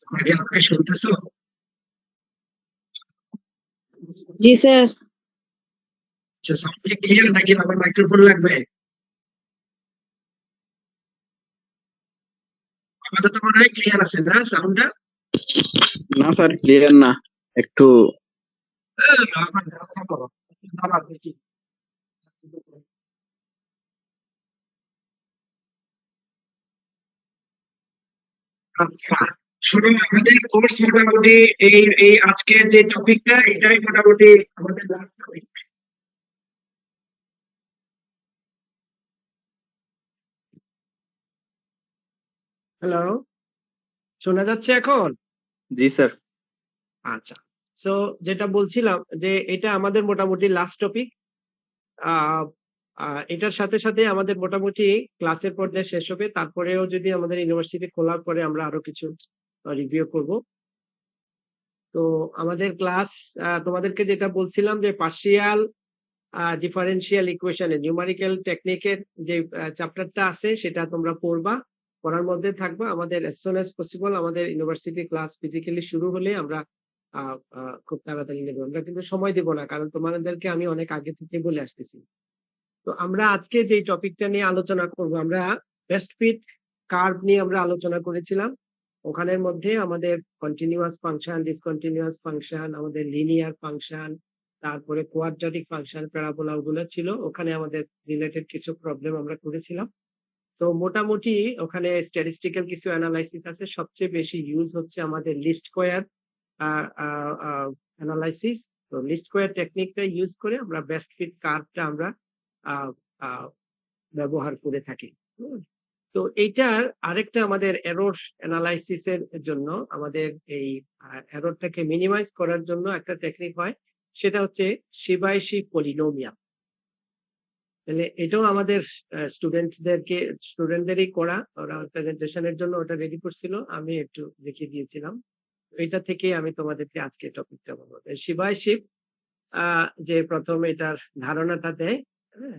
তোমরা কি আমাকে শুনতেছো? জি স্যার। আচ্ছা, সাউন্ড কি ক্লিয়ার নাকি আবার মাইক্রোফোন লাগবে? আমাদের তো মনে হয় ক্লিয়ার আছে না সাউন্ডটা? না স্যার, ক্লিয়ার না। একটু আমার ধারণা করো, দাঁড়াও দেখি। আচ্ছা, শুনো, আমাদের কোর্স মোটামুটি এই এই আজকের যে টপিকটা এটাই মোটামুটি আমাদের লাস্ট টপিক। হ্যালো, শোনা যাচ্ছে এখন? জি স্যার। আচ্ছা, সো যেটা বলছিলাম যে এটা আমাদের মোটামুটি লাস্ট টপিক। এটার সাথে সাথে আমাদের মোটামুটি ক্লাসের পর্যায়ে শেষ হবে, তারপরেও যদি আমাদের ইউনিভার্সিটি খোলার পরে আমরা আরো কিছু রিভিউ করব। তো আমাদের ক্লাস, তোমাদেরকে যেটা বলছিলাম যে পার্শিয়াল ডিফারেন্সিয়াল ইকুয়েশনে নিউমেরিক্যাল টেকনিকের যে চ্যাপ্টারটা আছে সেটা তোমরা পড়বা, পড়ার মধ্যে থাকবা। আমাদের as soon as possible আমাদের ইউনিভার্সিটি ক্লাস ফিজিক্যালি শুরু হলে আমরা খুব তাড়াতাড়ি নেব। আমরা কিন্তু সময় দেব না, কারণ তোমাদেরকে আমি অনেক আগে থেকে বলে আসতেছি। তো আমরা আজকে যে টপিকটা নিয়ে আলোচনা করব, আমরা বেস্ট ফিট কার্ভ নিয়ে আমরা আলোচনা করেছিলাম। ওখানের মধ্যে আমাদের কন্টিনিউয়াস ফাংশন, ডিসকন্টিনিউয়াস ফাংশন, আমাদের লিনিয়ার ফাংশন, তারপরে কোয়াড্রাটিক ফাংশন, প্যারাবোলা, ওগুলো ছিল। ওখানে আমাদের রিলেটেড কিছু প্রবলেম আমরা করেছিলাম। তো মোটামুটি ওখানে স্ট্যাটিস্টিক্যাল কিছু অ্যানালাইসিস আছে। সবচেয়ে বেশি ইউজ হচ্ছে আমাদের লিস্ট স্কয়ার অ্যানালাইসিস। তো লিস্ট স্কয়ার টেকনিকটা ইউজ করে আমরা বেস্ট ফিট কার্ভটা আমরা আহ, আহ, ব্যবহার করে থাকি। তো এইটার আরেকটা আমাদের এরর অ্যানালাইসিসের জন্য, আমাদের এই এররটাকে মিনিমাইজ করার জন্য একটা টেকনিক হয়, সেটা হচ্ছে শিবাইশি পলিনোমিয়াল। তাহলে এটাও আমাদের স্টুডেন্টদেরই করা, ওরা প্রেজেন্টেশনের জন্য ওটা রেডি করছিল, আমি একটু দেখিয়ে দিয়েছিলাম। এটা থেকে আমি তোমাদেরকে আজকে টপিকটা বলবো। শিবাই শিব যে প্রথম এটার ধারণাটা দেয়, হ্যাঁ,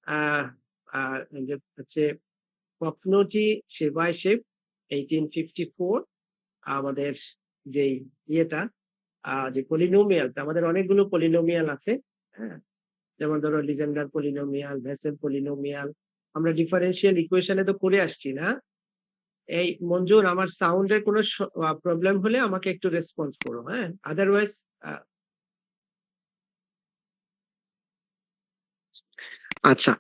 আহ আহ যে হচ্ছে প্রশ্নটি শিবাই শিব 1854। আমাদের যেই ইয়েটা, যে পলিনোমিয়ালটা, আমাদের অনেকগুলো পলিনোমিয়াল আছে, হ্যাঁ, যেমন ধরো লিজেন্ডার পলিনোমিয়াল, ভেসেল পলিনোমিয়াল, আমরা ডিফারেন্সিয়াল ইকুয়েশনে তো করে আসছি না। এই মঞ্জুর, আমার সাউন্ডের কোনো প্রবলেম হলে আমাকে একটু রেসপন্স করো, হ্যাঁ, আদারওয়াইজ। আচ্ছা,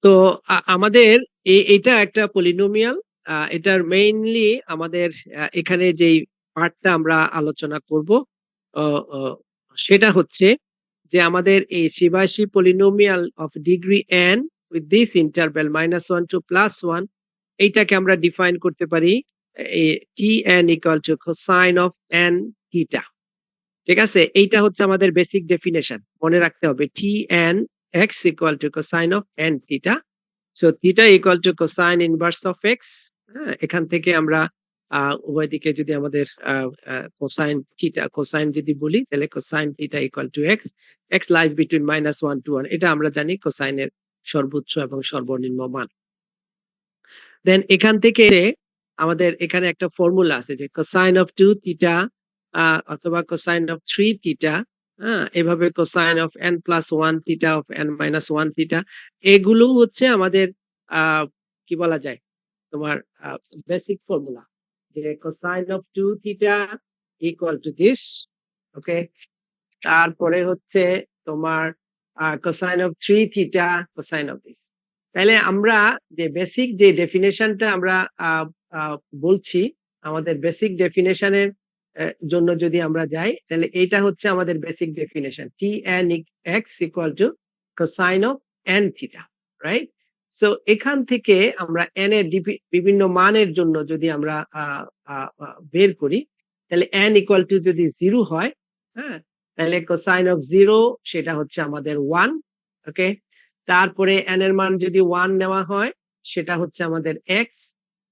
তো আমাদের এটা একটা পলিনোমিয়াল। এটার মেইনলি আমাদের এখানে যেই পার্টটা আমরা আলোচনা করব সেটা হচ্ছে যে আমাদের এই Chebyshev polynomial of degree n with this interval -1 to +1, এইটাকে আমরা ডিফাইন করতে পারি tn equal to cosine of n theta. ঠিক আছে, এইটা হচ্ছে আমাদের বেসিক ডেফিনেশন, মনে রাখতে হবে। tn x equal to cosine of n theta. So theta equal to cosine inverse of x. এখান থেকে আমরা উভয় দিকে যদি আমাদের কোসাইন থিটা, কোসাইন যদি বলি, তাহলে cosine theta equal two x. X lies between -1 to 1, এটা আমরা জানি কোসাইনের সর্বোচ্চ এবং সর্বনিম্ন মান। দেন এখান থেকে আমাদের এখানে একটা ফর্মুলা আছে যে কোসাইন অফ 2 থিটা অথবা কোসাইন অফ 3 থিটা, এভাবে cosine of n+1 theta of n-1 theta, এগুলো হচ্ছে আমাদের কি বলা যায়, তোমার বেসিক ফর্মুলা, যে cosine of 2 theta equal to this. Okay, তারপরে হচ্ছে তোমার cosine of 3 theta cosine of this. তাহলে আমরা যে বেসিক যে ডেফিনেশনটা আমরা বলছি, আমাদের বেসিক ডেফিনেশনের জন্য যদি আমরা যাই, তাহলে এইটা হচ্ছে আমাদের basic definition, tn x equal to cosine of n theta, right? So এখান থেকে আমরা n এর বিভিন্ন মানের জন্য যদি আমরা বের করি, তাহলে n ইকুয়াল টু যদি 0 হয়, হ্যাঁ, তাহলে কোসাইন অফ 0 সেটা হচ্ছে আমাদের 1। ওকে, তারপরে n এর মান যদি 1 নেওয়া হয়, সেটা হচ্ছে আমাদের x।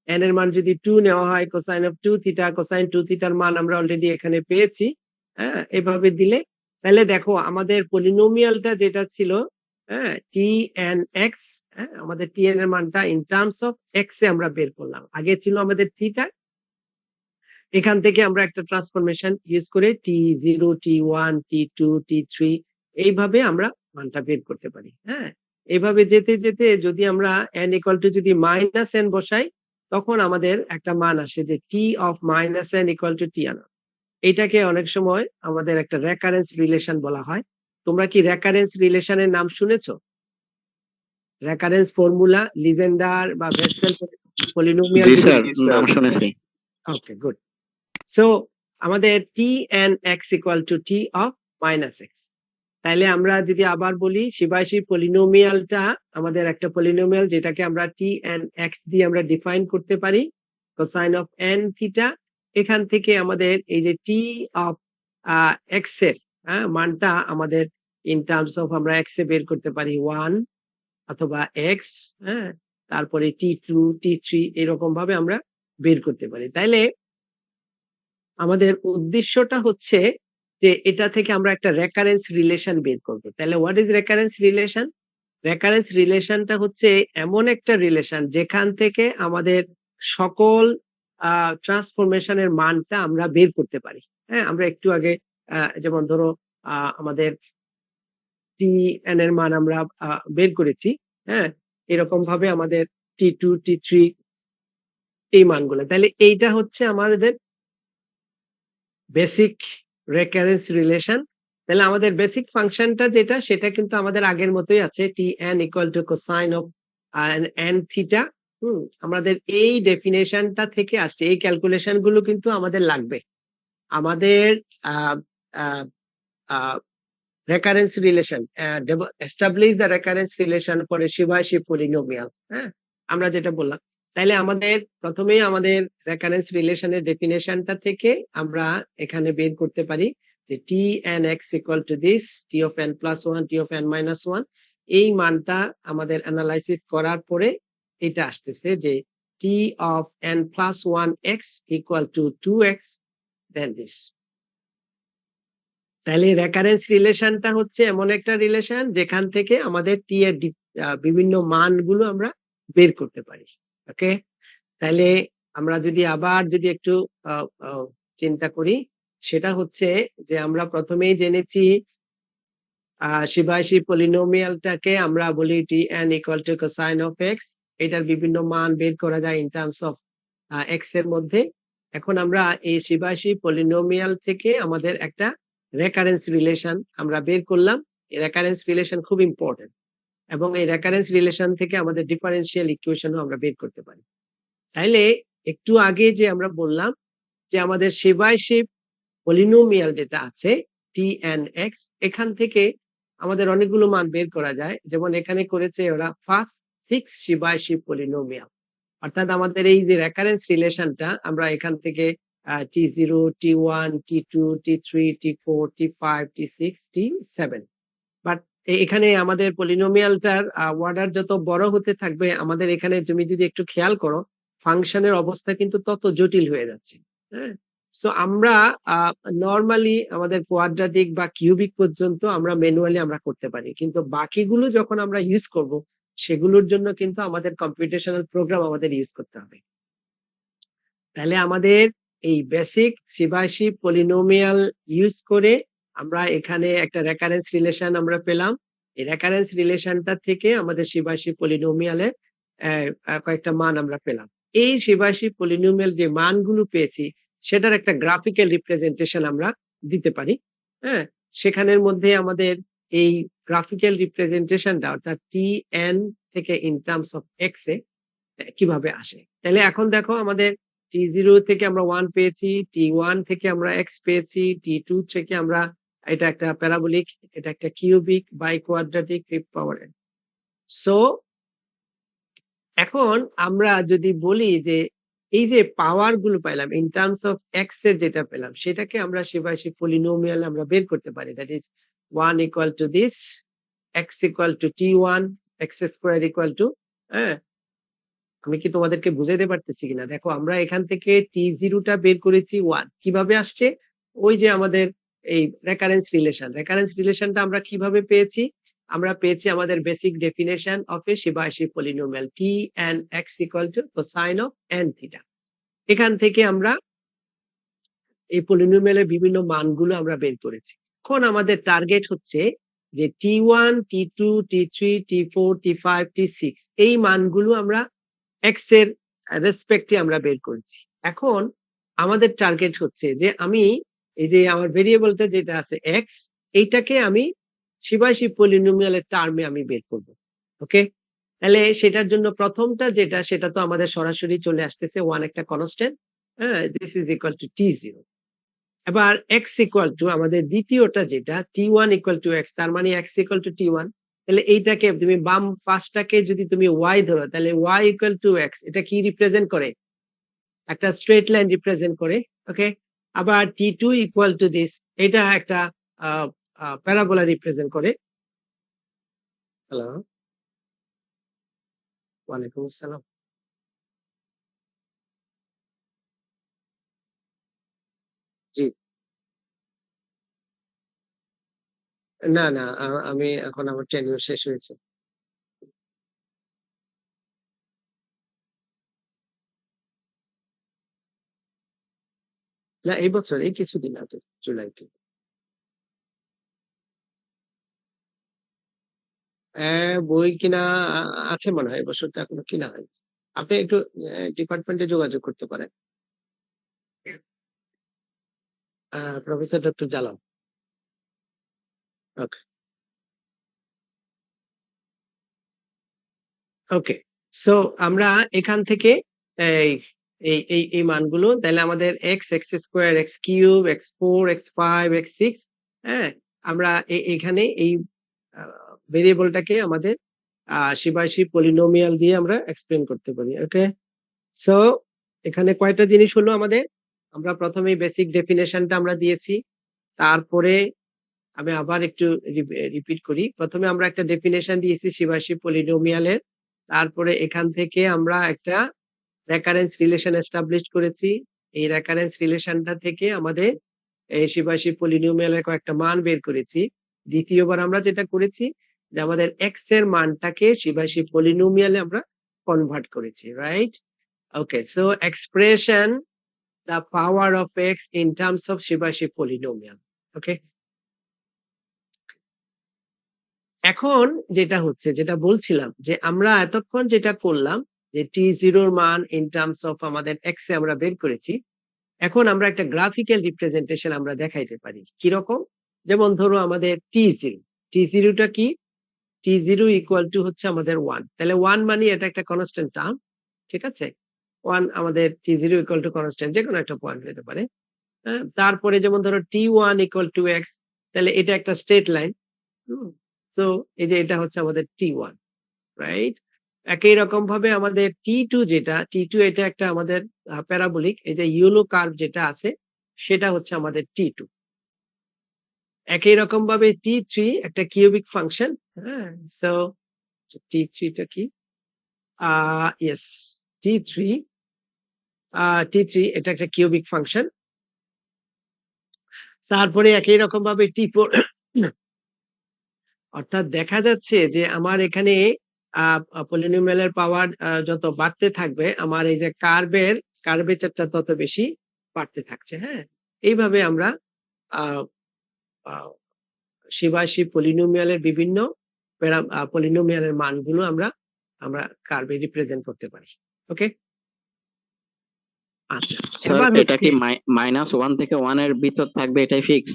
n এর মান যদি 2 নেওয়া হয়, কোসাইন অফ 2 থিটা, কোসাইন 2 থিটার মান আমরা অলরেডি এখানে পেয়েছি। হ্যাঁ, এভাবে দিলে তাহলে দেখো আমাদের পলিনোমিয়ালটা যেটা ছিল, হ্যাঁ, tn x, হ্যাঁ, আমাদের tn এর মানটা ইন টার্মস অফ x এ আমরা বের করলাম। আগে ছিল আমাদের থিটা, এখান থেকে আমরা একটা ট্রান্সফরমেশন ইউজ করে t0 t1 t2 t3 এইভাবে আমরা মানটা বের করতে পারি। হ্যাঁ, এইভাবে যেতে যেতে যদি আমরা n ইকুয়াল টু যদি মাইনাস n বসাই, তখন আমাদের একটা মান আসে যে t of minus n equal to t আনা। এটাকে অনেক সময় আমাদের একটা রেকারেন্স রিলেশন বলা হয়। তোমরা কি রেকারেন্স রিলেশনের নাম শুনেছো? রেকারেন্স ফর্মুলা, লিজেন্ডার বা বেসেল পলিনোমিয়াল জি যদি স্যার, নাম শুনেছি। Okay good. সো আমাদের টি n x equal two T of minus x. তাইলে আমরা যদি আবার বলি শিবাশি পলিনোমিয়ালটা আমাদের একটা পলিনোমিয়াল যেটাকে আমরা টি এন এক্স দিয়ে আমরা ডিফাইন করতে পারি কোসাইন অফ এন থিটা। এখান থেকে আমাদের এই যে টি অফ এক্স এর মানটা আমাদের ইন টার্মস অফ আমরা এক্স এ বের করতে পারি 1 অথবা এক্স, হ্যাঁ, তারপরে t2 t3 এরকম ভাবে আমরা বের করতে পারি। তাইলে আমাদের উদ্দেশ্যটা হচ্ছে যে এটা থেকে আমরা একটা রেকারেন্স রিলেশন বের করব। তাহলে what is recurrence relation? Recurrence রিলেশনটা হচ্ছে এমন একটা রিলেশন যেখান থেকে আমাদের সকল ট্রান্সফরমেশনের মানটা আমরা বের করতে পারি। হ্যাঁ, আমরা একটু আগে যেমন ধরো আমাদের টি এন এর মান আমরা বের করেছি। হ্যাঁ, এরকম ভাবে আমাদের t2 t3 এই মানগুলো। তাহলে এইটা হচ্ছে আমাদের বেসিক রেকারেন্স রিলেশন। তাহলে আমাদের বেসিক ফাংশনটা যেটা সেটা কিন্তু আমাদের আগের মতোই আছে, টি n equal to cosine of n theta. আমাদের এই ডেফিনেশনটা থেকে আসছে, এই ক্যালকুলেশন গুলো কিন্তু আমাদের লাগবে আমাদের recurrence relation, establish the recurrence relation for a Chebyshev polynomial. হ্যাঁ, আমরা যেটা বললাম, তাইলে আমাদের প্রথমেই আমাদের রেকারেন্স রিলেশনের ডেফিনেশনটা থেকে আমরা এখানে বের করতে পারি যে T n x equal to this T of n plus one T of n minus one. এই মানটা আমাদের অ্যানালাইসিস করার পরে এটা আসতেছে যে T of n plus one x equal to 2x then this. তাহলে রেকারেন্স রিলেশনটা হচ্ছে এমন একটা রিলেশন যেখান থেকে আমাদের টি এর বিভিন্ন মানগুলো আমরা বের করতে পারি। ওকে, তাহলে আমরা যদি আবার যদি একটু চিন্তা করি, সেটা হচ্ছে যে আমরা প্রথমেই জেনেছি শিবাশি পলিনোমিয়ালটাকে আমরা বলি টি n equal to cosine of x. এটার বিভিন্ন মান বের করা যায় ইন টার্মস অফ এক্স এর মধ্যে। এখন আমরা এই শিবাশি পলিনোমিয়াল থেকে আমাদের একটা রেকারেন্স রিলেশন আমরা বের করলাম। এই রেকারেন্স রিলেশন খুব ইম্পর্টেন্ট এবং এই রেকারেন্স রিলেশন থেকে আমাদের ডিফারেনশিয়াল ইকুয়েশনও আমরা বের করতে পারি। তাইলে একটু আগে যে আমরা বললাম যে আমাদের শিবাশি পলিনোমিয়াল যেটা আছে টি এন এক্স, এখান থেকে আমাদের অনেকগুলো মান বের করা যায়। যেমন এখানে করেছে ওরা ফার্স্ট 6 শিবাশি পলিনোমিয়াল, অর্থাৎ আমাদের এই যে রেকারেন্স রিলেশনটা আমরা এখান থেকে t0 t1 t2 t3 t4 t5 t6 t7, but এখানে আমাদের পলিনোমিয়ালটার অর্ডার যত বড় হতে থাকবে আমাদের এখানে তুমি যদি একটু খেয়াল করো ফাংশনের অবস্থা কিন্তু তত জটিল হয়ে যাচ্ছে। হ্যাঁ, সো আমরা নরমালি আমাদের কোয়াড্রাটিক বা কিউবিক পর্যন্ত আমরা ম্যানুয়ালি আমরা করতে পারি, কিন্তু বাকিগুলো যখন আমরা ইউজ করব সেগুলোর জন্য কিন্তু আমাদের কম্পিউটেশনাল প্রোগ্রাম আমাদের ইউজ করতে হবে। তাহলে আমাদের এই বেসিক শিবাশি পলিনোমিয়াল ইউজ করে আমরা এখানে একটা রেকারেন্স রিলেশন আমরা পেলাম। এই রেকারেন্স রিলেশনটা থেকে আমাদের শিবাশি পলিনোমিয়ালের কয়েকটা মান আমরা পেলাম। এই শিবাশি পলিনোমিয়াল যে মানগুলো পেয়েছি সেটার একটা গ্রাফিক্যাল রিপ্রেজেন্টেশন আমরা দিতে পারি। হ্যাঁ, সেখানের মধ্যে আমাদের এই গ্রাফিক্যাল রিপ্রেজেন্টেশনটা অর্থাৎ টি এন থেকে ইন টার্মস অফ এক্স এ কিভাবে আসে। তাহলে এখন দেখো আমাদের t0 থেকে আমরা 1 পেয়েছি, t1 থেকে আমরা x পেয়েছি, t2 থেকে আমরা এটা একটা প্যারাবোলিক, এটা একটা cubic by quadratic fifth power n। So এখন আমরা যদি বলি যে এই যে পাওয়ার গুলো পাইলাম ইন টার্মস অফ x এর যেটা পেলাম সেটাকে আমরা শিবাশি পলিনোমিয়াল আমরা বের করতে পারি, that is 1 equal to this, x equal two t1, x square equal to, হ্যাঁ, আমি কি তোমাদেরকে বুঝাইতে পারতেছি কিনা? দেখো আমরা এখান থেকে t0 টা বের করেছি 1, কিভাবে আসছে? ওই যে আমাদের এই রেকারেন্স রিলেশনটা আমরা কিভাবে পেয়েছি? আমরা পেয়েছি আমাদের basic definition of a Chebyshev polynomial T n x equal to cosine of n theta. এখান থেকে আমরা এই পলিনোমিয়ালের বিভিন্ন মানগুলো আমরা বের করেছি। এখন আমাদের টার্গেট হচ্ছে যে T1, T2, T3, T4, T5, T6 এই মানগুলো আমরা এক্স এর রেসপেক্টে আমরা বের করেছি। এখন আমাদের টার্গেট হচ্ছে যে আমি এই যে আমার ভেরিয়েবলটা যেটা আছে এক্স, এইটাকে আমি শিবাশি পলিনোমিয়ালের টার্মে আমি বের করব। ওকে, তাহলে সেটার জন্য প্রথমটা যেটা সেটা তো আমাদের সরাসরি চলে আসতেছে 1 একটা কনস্ট্যান্ট, হ্যাঁ, this is equal to T0। এবার x ইকুয়াল টু আমাদের দ্বিতীয়টা যেটা T1 ইকুয়াল টু x, তার মানে x ইকুয়াল টু T1। তাহলে এইটাকে তুমি বাম পাশটাকে যদি তুমি y ধরো তাহলে y ইকুয়াল টু x, এটা কি রিপ্রেজেন্ট করে? একটা স্ট্রেট লাইন রিপ্রেজেন্ট করে। ওকে, আবার T2 ইকুয়াল টু দিস, এটা একটা প্যারাবোলা রিপ্রেজেন্ট করে। হ্যালো, ওয়ালাইকুম আসসালাম। জি, না না, আমি এখন আমার ট্রেনিং শেষ হয়েছে। না, এই বছর, এই কিছুদিন আগে, জুলাইতে। বই কিনা আছে মনে হয়, এবছর তো এখনো কিনা হয়। আপনি একটু ডিপার্টমেন্টে যোগাযোগ করতে পারেন, প্রফেসর ডক্টর জালাল। ওকে, ওকে। সো আমরা এখান থেকে এই এই মানগুলো, তাহলে আমাদের x, x square, x cube, x four, x five, x six, হ্যাঁ, আমরা এখানে এই ভেরিয়েবলটাকে আমাদের শিবাশি পলিনোমিয়াল দিয়ে আমরা এক্সপ্লেন করতে পারি। ওকে, সো এখানে কয়টা জিনিস হলো আমাদের, আমরা প্রথমে বেসিক ডেফিনেশনটা আমরা দিয়েছি, তারপরে আমি আবার একটু রিপিট করি। প্রথমে আমরা একটা ডেফিনেশন দিয়েছি শিবাশি পলিনোমিয়ালের, তারপরে এখান থেকে আমরা একটা রেকারেন্স রিলেশন এস্টাবলিশ করেছি। এই রেকারেন্স রিলেশনটা থেকে আমাদের এই শিবাশি পলিনোমিয়ালের কয়েকটা মান বের করেছি। দ্বিতীয়বার আমরা যেটা করেছি যে আমাদের এক্স এর মানটাকে শিবাশি পলিনোমিয়ালে আমরা কনভার্ট করেছি, right? Okay, so expression the power of x in terms of Shibashi polynomial. Okay, এখন যেটা হচ্ছে, যেটা বলছিলাম যে আমরা এতক্ষণ যেটা করলাম যে T0 এর মান ইন টার্মস অফ আমাদের x এ আমরা বের করেছি। এখন আমরা একটা গ্রাফিক্যাল রিপ্রেজেন্টেশন আমরা দেখাইতে পারি কিরকম, যেমন ধরো আমাদের T0, T0 টা কি? T0 ইকুয়াল টু হচ্ছে আমাদের 1, তাহলে 1 মানে এটা একটা কনস্ট্যান্ট টার্ম, ঠিক আছে? 1 আমাদের T0 ইকুয়াল টু কনস্ট্যান্ট, যে কোনো একটা পয়েন্ট হতে পারে। হ্যাঁ, তারপরে যেমন ধরো T1 ইকুয়াল টু এক্স, তাহলে এটা একটা স্ট্রেট লাইন। তো এই যে এটা হচ্ছে আমাদের T1, রাইট? একই রকম ভাবে আমাদের T2 যেটা, T2 এটা একটা আমাদের প্যারাবোলিক, এই যে ইউলো কার্ভ যেটা আছে সেটা হচ্ছে আমাদের T2। একই রকম ভাবে T3 একটা কিউবিক ফাংশন, হ্যাঁ, সো T3 টা কি? ইয়েস, T3, T3 এটা একটা কিউবিক ফাংশন। তারপরে একই রকম ভাবে T4, অর্থাৎ দেখা যাচ্ছে যে আমার এখানে পলিনোমিয়ালের পাওয়ার যত বাড়তে থাকবে আমার এই যে কার্ভেচারটা তত বেশি বাড়তে থাকছে। হ্যাঁ, এইভাবে আমরা আহ, আহ, শিবাশি পলিনোমিয়ালের বিভিন্ন পলিনোমিয়ালের মানগুলো আমরা আমরা কার্ভে রিপ্রেজেন্ট করতে পারি। ওকে, আচ্ছা, স্যার এবার এটা হচ্ছে, কি -1 থেকে 1 এর ভিতর থাকবে, এটাই ফিক্স?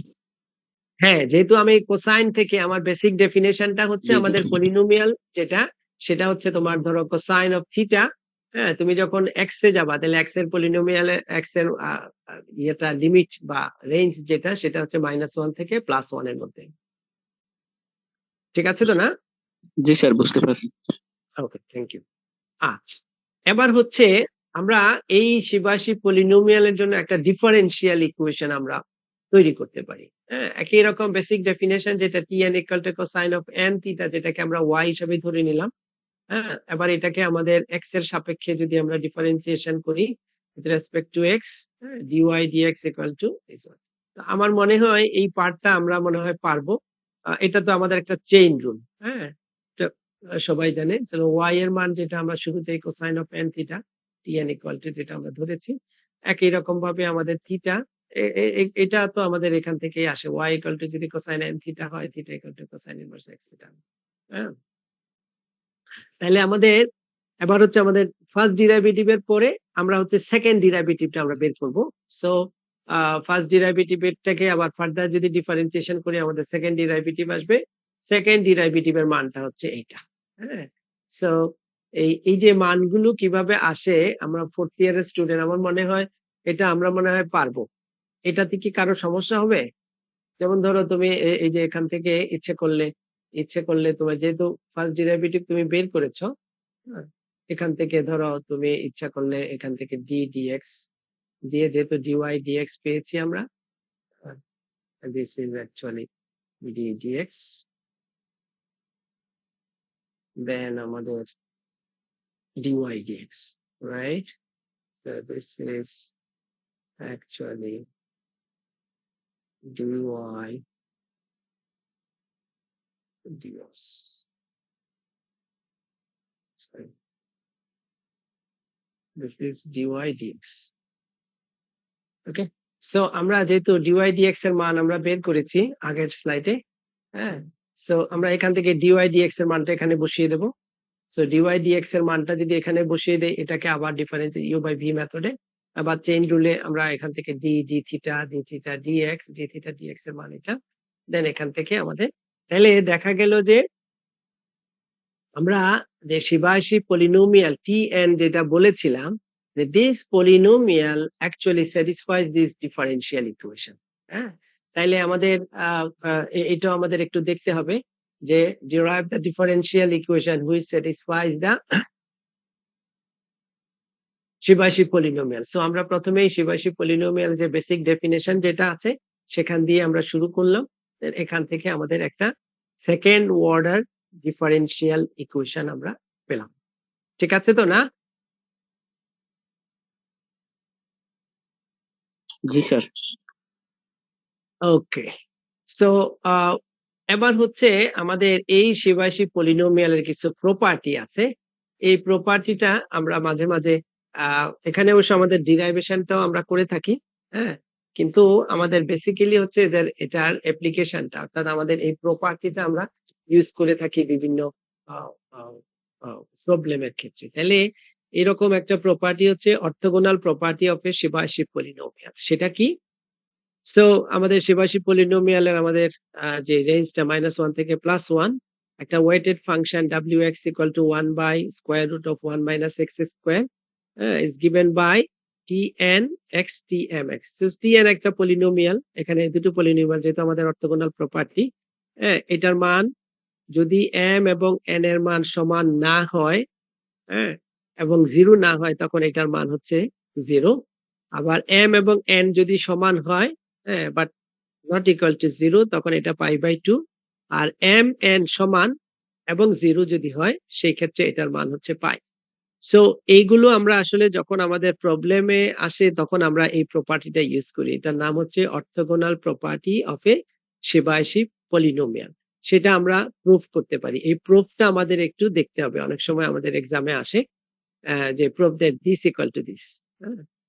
হ্যাঁ, যেহেতু আমি কোসাইন থেকে, আমার বেসিক ডেফিনেশনটা হচ্ছে জি আমাদের স্যার। পলিনোমিয়াল যেটা, সেটা হচ্ছে তোমার ধরো কোসাইন অফ থিটা। হ্যাঁ, তুমি যখন এক্স এ যাবা তাহলে এক্স এর পলিনোমিয়ালে এক্স এর ইয়েটা লিমিট বা রেঞ্জ যেটা সেটা হচ্ছে -1 থেকে +1 এর মধ্যে। ঠিক আছে তো না? জি স্যার, বুঝতে পারছি। ওকে, থ্যাংক ইউ। আচ্ছা, এবার হচ্ছে আমরা এই শিবাশি পলিনোমিয়ালের জন্য একটা ডিফারেনশিয়াল ইকুয়েশন আমরা তৈরি করতে পারি। হ্যাঁ, একই রকম বেসিক ডেফিনেশন যেটা Tn equal to cosine of n theta, যেটাকে আমরা y হিসেবে ধরে নিলাম। হ্যাঁ, এবার এটাকে আমাদের x এর সাপেক্ষে যদি আমরা ডিফারেন্সিয়েশন করি with respect to x, হ্যাঁ, dy dx equal to this one। তো আমার মনে হয় এই পার্টটা আমরা মনে হয় পারবো। এটা তো আমাদের একটা চেইন রুল, হ্যাঁ, তো সবাই জানে তাহলে y এর মান যেটা আমরা শুরুতেই cosine of n theta Tn equal two যেটা আমরা ধরেছি, একই রকম ভাবে আমাদের থিটা এটা তো আমাদের এখান থেকেই আসে y ইকুয়াল টু যদি কোসাইন n থিটা হয় theta equal to cosine inverse x theta. হ্যাঁ, তাহলে আমাদের এবার হচ্ছে আমাদের ফার্স্ট ডেরিভেটিভ এর পরে আমরা হচ্ছে সেকেন্ড ডেরিভেটিভটা আমরা বের করব। সো ফার্স্ট ডেরিভেটিভটাকে আবার ফার্দার যদি ডিফারেন্সিয়েশন করি আমাদের সেকেন্ড ডেরিভেটিভ আসবে। সেকেন্ড ডেরিভেটিভ এর মানটা হচ্ছে এইটা। হ্যাঁ, সো এই যে মানগুলো কিভাবে আসে আমরা ফোর্থ ইয়ারের স্টুডেন্ট, আমার মনে হয় এটা আমরা মনে হয় পারবো। এটাতে কি কারো সমস্যা হবে? যেমন ধরো তুমি এই যে এখান থেকে ইচ্ছে করলে তোমার যেহেতু ফার্স্ট ডেরিভেটিভ তুমি বের করেছো, হ্যাঁ, এখান থেকে ধরো তুমি ইচ্ছা করলে এখান থেকে ডি ডিএক্স দিয়ে যেহেতু ডিওয়াই ডিএক্স পেয়েছি আমরা, this is actually d dx, then আমাদের dy dx, right? So this is actually dy dx. Sorry. This is dy dx. Okay, so আমরা যেহেতু ডিওয়াই ডিএক্স এর মান আমরা বের করেছি আগের স্লাইডে, হ্যাঁ, সো আমরা এখান থেকে ডিওয়াই ডিএক্স এর মানটা এখানে বসিয়ে দেব। সো ডিওয়াই ডিএক্স এর মানটা যদি এখানে বসিয়ে দেই, এটাকে আবার ডিফারেন্স ইউ বাই ভি মেথডে আবার চেইন রুলে আমরা এখান থেকে ডি থিটা ডিএক্স এর মান এটা, দেন এখান থেকে আমাদের তাহলে দেখা গেল যে আমরা যে শিবাশি পলিনোমিয়াল টিএন যেটা বলেছিলাম যে this polynomial actually স্যাটিসফাইজ this differential equation. হ্যাঁ, তাইলে আমাদের এটা আমাদের একটু দেখতে হবে যে derive the differential equation which satisfies the Chebyshev polynomial. So আমরা প্রথমেই শিবাশি পলিনোমিয়াল যে বেসিক ডেফিনেশন যেটা আছে সেখান দিয়ে আমরা শুরু করলাম। এখান থেকে আমাদের একটা সেকেন্ড অর্ডার ডিফারেন্সিয়াল ইকুয়েশন আমরা পেলাম। ঠিক আছে তো না? জি স্যার। ওকে, সো এবার হচ্ছে আমাদের এই শিবাশি পলিনোমিয়ালের কিছু প্রপার্টি আছে। এই প্রপার্টিটা আমরা মাঝে মাঝে এখানে অবশ্য আমাদের ডিরাইভেশনটাও আমরা করে থাকি, হ্যাঁ, কিন্তু আমাদের বেসিক্যালি হচ্ছে এটার অ্যাপ্লিকেশনটা অর্থাৎ আমাদের এই প্রপার্টিটা আমরা ইউজ করে থাকি বিভিন্ন প্রবলেমের ক্ষেত্রে। তাহলে এরকম একটা প্রপার্টি হচ্ছে orthogonal property of a Chebyshev polynomial. সেটা কি? সো আমাদের শিবাশি পলিনোমিয়ালের আমাদের যে রেঞ্জটা -1 থেকে +1, একটা weighted function wx equal to 1 by square root of 1 minus x square is given by tn x tmx। So tn একটা পলিনোমিয়াল, এখানে দুটো পলিনোমিয়াল যেহেতু আমাদের অর্থোগোনাল প্রপার্টি, হ্যাঁ, এটার মান যদি m এবং n এর মান সমান না হয়, হ্যাঁ, এবং 0 না হয় তখন এটার মান হচ্ছে 0। আবার m এবং n যদি সমান হয়, হ্যাঁ, বাট নট ইকুয়াল টু 0 তখন এটা π/2। আর m n সমান এবং 0 যদি হয় সেই ক্ষেত্রে এটার মান হচ্ছে π। সো এইগুলো আমরা আসলে যখন আমাদের প্রবলেমে আসে তখন আমরা এই প্রপার্টিটা ইউজ করি। এটার নাম হচ্ছে orthogonal property of a Chebyshev polynomial. সেটা আমরা প্রুফ করতে পারি। এই প্রুফটা আমাদের একটু দেখতে হবে, অনেক সময় আমাদের এক্সামে আসে যে proof that this equal to this,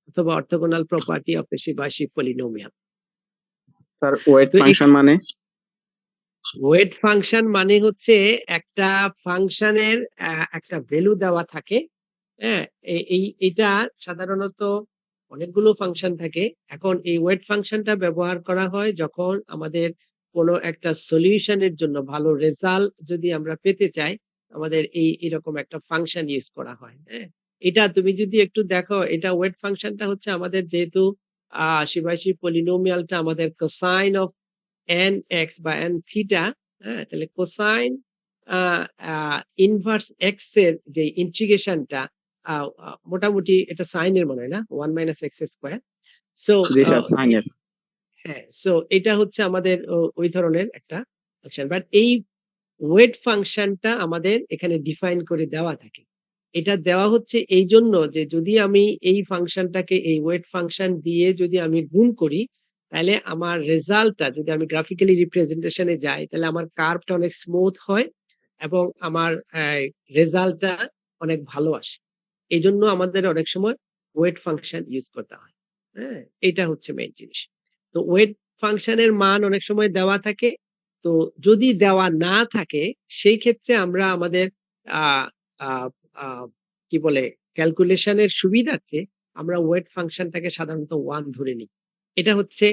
অথবা orthogonal property of a Chebyshev polynomial. Sir weight তো ফাংশন মানে? ওয়েট ফাংশন মানে হচ্ছে একটা ফাংশনের একটা ভ্যালু দেওয়া থাকে, হ্যাঁ, এটা সাধারণত অনেকগুলো ফাংশন থাকে। এখন এই ওয়েট ফাংশনটা ব্যবহার করা হয় যখন আমাদের কোনো একটা সলিউশনের জন্য ভালো রেজাল্ট যদি আমরা পেতে চাই, আমাদের এরকম একটা ফাংশন ইউজ করা হয়। হ্যাঁ, এটা তুমি যদি একটু দেখো, এটা ওয়েট ফাংশনটা হচ্ছে আমাদের যেহেতু শিবাশি পলিনোমিয়ালটা আমাদের কোসাইন অফ n x বা n থিটা, হ্যাঁ, তাহলে কোসাইন ইনভার্স x এর যে ইন্টিগ্রেশনটা মোটামুটি এটা সাইনের মনে হয় না 1 মাইনাস এক্স স্কোয়ার। সো জি স্যার, সাইনের। হ্যাঁ, সো এটা হচ্ছে আমাদের ওই ধরনের একটা ফাংশন, বাট এই ওয়েট ফাংশনটা আমাদের এখানে ডিফাইন করে দেওয়া থাকে। এটা দেওয়া হচ্ছে এই জন্য যে যদি আমি এই ফাংশনটাকে এই ওয়েট ফাংশন দিয়ে যদি আমি গুণ করি, তাহলে আমার রেজাল্টটা যদি আমি গ্রাফিক্যালি রিপ্রেজেন্টেশনে যাই তাহলে আমার কার্ভটা অনেক স্মুথ হয় এবং আমার রেজাল্টটা অনেক ভালো আসে। এই জন্য আমাদের অনেক সময় ওয়েট ফাংশন ইউজ করতে হয়। হ্যাঁ, এটা হচ্ছে মেইন জিনিস। তো ওয়েট ফাংশনের মান অনেক সময় দেওয়া থাকে। তো যদি দেওয়া না থাকে সেই ক্ষেত্রে আমরা আমাদের আহ আহ আহ কি বলে ক্যালকুলেশনের সুবিধার্থে আমরা ওয়েট ফাংশনটাকে সাধারণত 1 ধরে নিই। এটা হচ্ছে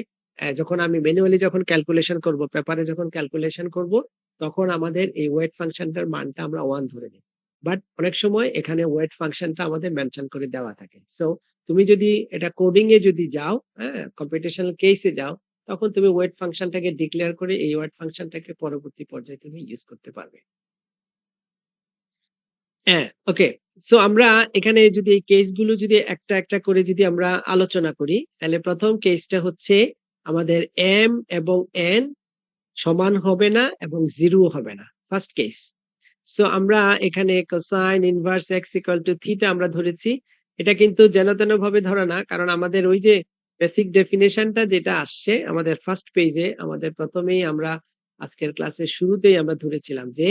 যখন আমি ম্যানুয়ালি যখন ক্যালকুলেশন করব, পেপারে যখন ক্যালকুলেশন করব, তখন আমাদের এই ওয়েট ফাংশনটার মানটা আমরা 1 ধরে নিই। বাট অনেক সময় এখানে ওয়েট ফাংশনটা আমাদের মেনশন করে দেওয়া থাকে। সো তুমি যদি এটা কোডিং এ যদি যাও, হ্যাঁ, কম্পিউটেশনাল কেসে যাও, তখন তুমি ওয়েট ফাংশনটাকে ডিক্লেয়ার করে এই ওয়েট ফাংশনটাকে পরবর্তী পর্যায়ে তুমি ইউজ করতে পারবে। হ্যাঁ, ওকে। সো আমরা এখানে যদি এই কেসগুলো যদি একটা একটা করে যদি আমরা আলোচনা করি, তাহলে প্রথম কেসটা হচ্ছে আমাদের m এবং n সমান হবে না এবং 0 হবে না, ফার্স্ট কেস। সো আমরা এখানে cosine inverse x equal two theta আমরা ধরেছি। এটা কিন্তু যেন তেন ভাবে ধরা না, কারণ আমাদের ওই যে বেসিক ডেফিনেশনটা যেটা আসছে আমাদের ফার্স্ট পেজে, আমাদের প্রথমেই আমরা আজকের ক্লাসের শুরুতেই আমরা ধরেছিলাম যে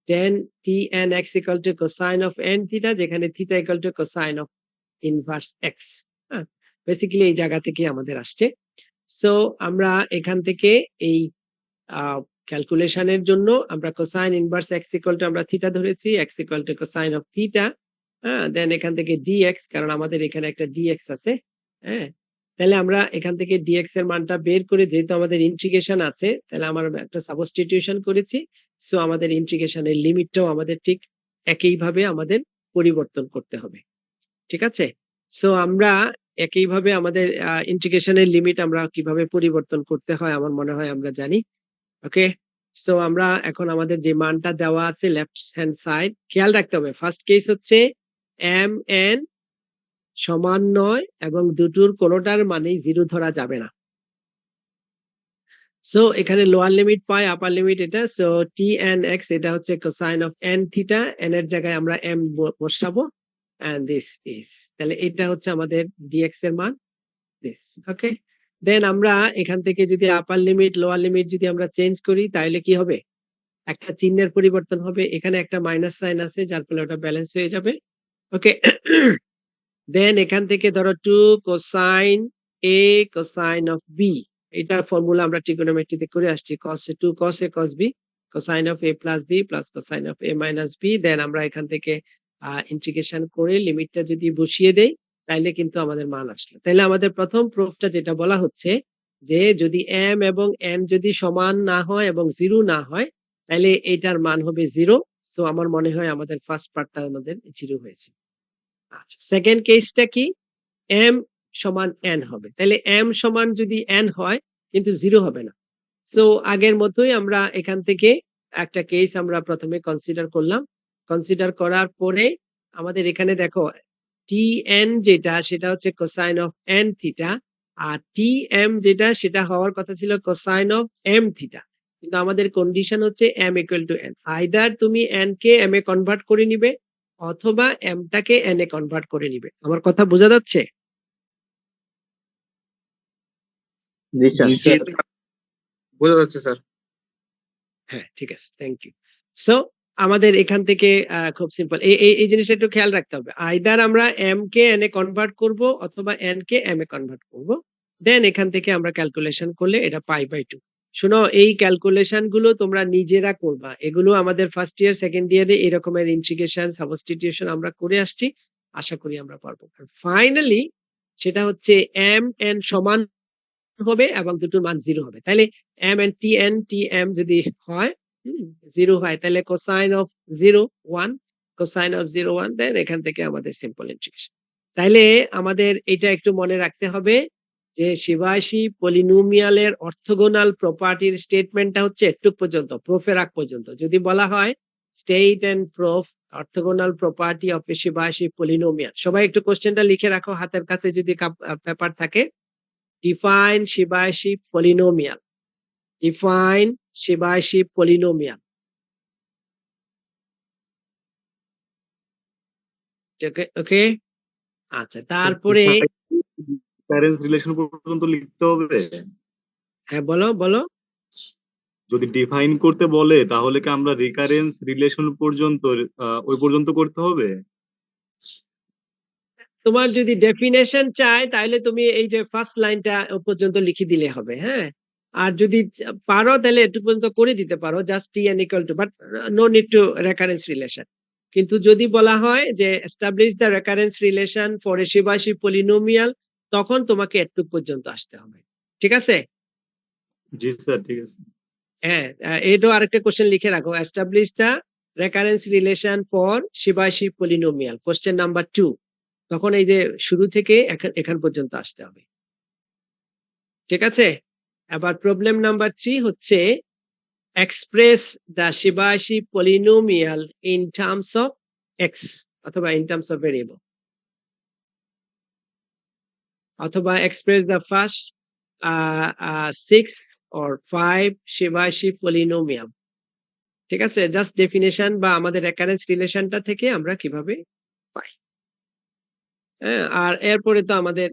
tan Tn x equal to cosine of n theta, যেখানে theta equal to cosine of inverse x। হ্যাঁ, বেসিক্যালি এই জায়গা থেকে আমাদের আসছে। সো আমরা এখান থেকে এই ক্যালকুলেশনের জন্য আমরা cosine inverse x equal two আমরা থিটা ধরেছি, x equal to cosine of theta. হ্যাঁ, দেন এখান থেকে dx, কারণ আমাদের এখানে একটা dx আছে। হ্যাঁ, তাহলে আমরা এখান থেকে dx এর মানটা বের করে, যেহেতু আমাদের ইন্টিগ্রেশন আছে, তাহলে আমরা একটা সাবস্টিটিউশন করেছি। সো আমাদের ইন্টিগ্রেশনের লিমিটটাও আমাদের ঠিক একইভাবে আমাদের পরিবর্তন করতে হবে। ঠিক আছে? সো আমরা একইভাবে আমাদের ইন্টিগ্রেশনের লিমিট আমরা কিভাবে পরিবর্তন করতে হয় আমার মনে হয় আমরা জানি। ওকে, সো আমরা এখন আমাদের যে মানটা দেওয়া আছে লেফট হ্যান্ড সাইড, খেয়াল রাখতে হবে ফার্স্ট কেস হচ্ছে এম এন সমান নয় এবং দুটোর কোনোটার মানে 0 ধরা যাবে না। সো এখানে লোয়ার লিমিট পাই, আপার লিমিট এটা। সো টি এন এক্স এটা হচ্ছে cosine of n theta, N এর জায়গায় আমরা এম বসাবো, এন্ড দিস ইজ, তাহলে এটা হচ্ছে আমাদের ডিএক্স এর মান, দিস। ওকে, দেন আমরা এখান থেকে যদি আপার লিমিট লোয়ার লিমিট যদি আমরা চেঞ্জ করি, তাহলে কি হবে? একটা চিহ্নের পরিবর্তন হবে, এখানে একটা মাইনাস সাইন আছে যার ফলে ওটা ব্যালেন্স হয়ে যাবে। ওকে, দেন এখান থেকে ধরো 2 cosine a cosine of b, এটার ফর্মুলা আমরা ট্রিগোনোমেট্রিতে করে আসছি, cos a 2 cos a cos b cosine of a plus b plus cosine of a minus b। দেন আমরা এখান থেকে ইন্টিগ্রেশন করে লিমিটটা যদি বসিয়ে দেই, তাইলে কিন্তু আমাদের মান আসলো। তাহলে আমাদের প্রথম প্রুফটা যেটা বলা হচ্ছে যে যদি m এবং n যদি সমান না হয় এবং 0 না হয়, তাহলে এটার মান হবে 0। সো আমার মনে হয় আমাদের ফার্স্ট পার্টটা আমাদের 0 হয়েছে। আচ্ছা, সেকেন্ড কেসটা কি? m সমান n হবে, তাহলে m সমান যদি n হয় কিন্তু 0 হবে না। সো আগের মতোই আমরা এখান থেকে একটা কেস আমরা প্রথমে কনসিডার করলাম। কনসিডার করার পরে আমাদের এখানে দেখো tn যেটা সেটা হচ্ছে কোসাইন অফ n থিটা, আর tm যেটা সেটা হওয়ার কথা ছিল কোসাইন অফ m থিটা। কিন্তু আমাদের কন্ডিশন হচ্ছে m equal to n, either তুমি n কে m এ কনভার্ট করে নিবে অথবা m টাকে n এ কনভার্ট করে নিবে। আমার কথা বোঝা যাচ্ছে? জি স্যার। জি স্যার, বোঝা যাচ্ছে স্যার। হ্যাঁ, ঠিক আছে, থ্যাংক ইউ। সো আমাদের এখান থেকে খুব সিম্পল, এই জিনিসটা একটু খেয়াল রাখতে হবে, আইদার আমরা m কে n এ কনভার্ট করব অথবা n কে m এ কনভার্ট করব। দেন এখান থেকে আমরা ক্যালকুলেশন করলে এটা পাই বাই 2। শোনো, এই ক্যালকুলেশন গুলো তোমরা নিজেরা করবা, এগুলো আমাদের ফার্স্ট ইয়ার সেকেন্ড ইয়ারে এরকমের ইন্টিগ্রেশন সাবস্টিটিউশন আমরা করে আসছি, আশা করি আমরা পারবো। ফাইনালি সেটা হচ্ছে m n সমান হবে এবং দুটোর মান 0 হবে। তাহলে m and tm যদি হয় 0 হয়, তাহলে কোসাইন অফ 0 1, কোসাইন অফ 0 1, দেন এখান থেকে আমাদের সিম্পল ইন্টিগ্রেশন। তাইলে আমাদের এটা একটু মনে রাখতে হবে যে শিবাশি পলিনোমিয়ালের অর্থোগোনাল প্রপার্টির স্টেটমেন্টটা হচ্ছে একটু পর্যন্ত, প্রুফের আগ পর্যন্ত। যদি বলা হয় state and proof orthogonal property of a Chebyshev polynomial, সবাই একটু কোশ্চেনটা লিখে রাখো হাতের কাছে যদি পেপার থাকে। Define Shibashi polynomial. Define Shibashi polynomial. ওকে, আচ্ছা, তারপরে প্যারেন্টস রিলেশন পর্যন্ত লিখতে হবে। হ্যাঁ, বলো বলো। যদি ডিফাইন করতে বলে তাহলে কি আমরা রিকারেন্স রিলেশন পর্যন্ত ওই পর্যন্ত করতে হবে? তোমার যদি ডেফিনেশন চায় তাহলে তুমি এই যে ফার্স্ট লাইনটা পর্যন্ত লিখে দিলে হবে, হ্যাঁ। আর যদি পারো তাহলে একটু পর্যন্ত করে দিতে পারো, just T n equal to, but no need to recurrence relation. কিন্তু যদি বলা হয় যে establish the recurrence relation for a Chebyshev polynomial, তখন তোমাকে একটু পর্যন্ত আসতে হবে, ঠিক আছে? জি স্যার, ঠিক আছে। হ্যাঁ, এটাও আরেকটা কোশ্চেন লিখে রাখো, establish the recurrence relation for Chebyshev polynomial, question number 2। তখন এই যে শুরু থেকে এখান পর্যন্ত আসতে হবে, ঠিক আছে? এবার প্রবলেম নাম্বার 3 হচ্ছে express the Chebyshev polynomial in terms of x, অথবা ইন টার্মস অফ ভেরিয়েবল, অথবা express the first 6 or 5 Chebyshev polynomial, ঠিক আছে? জাস্ট ডেফিনেশন বা আমাদের রেকারেন্স রিলেশনটা থেকে আমরা কিভাবে পাই। হ্যাঁ, আর এরপরে তো আমাদের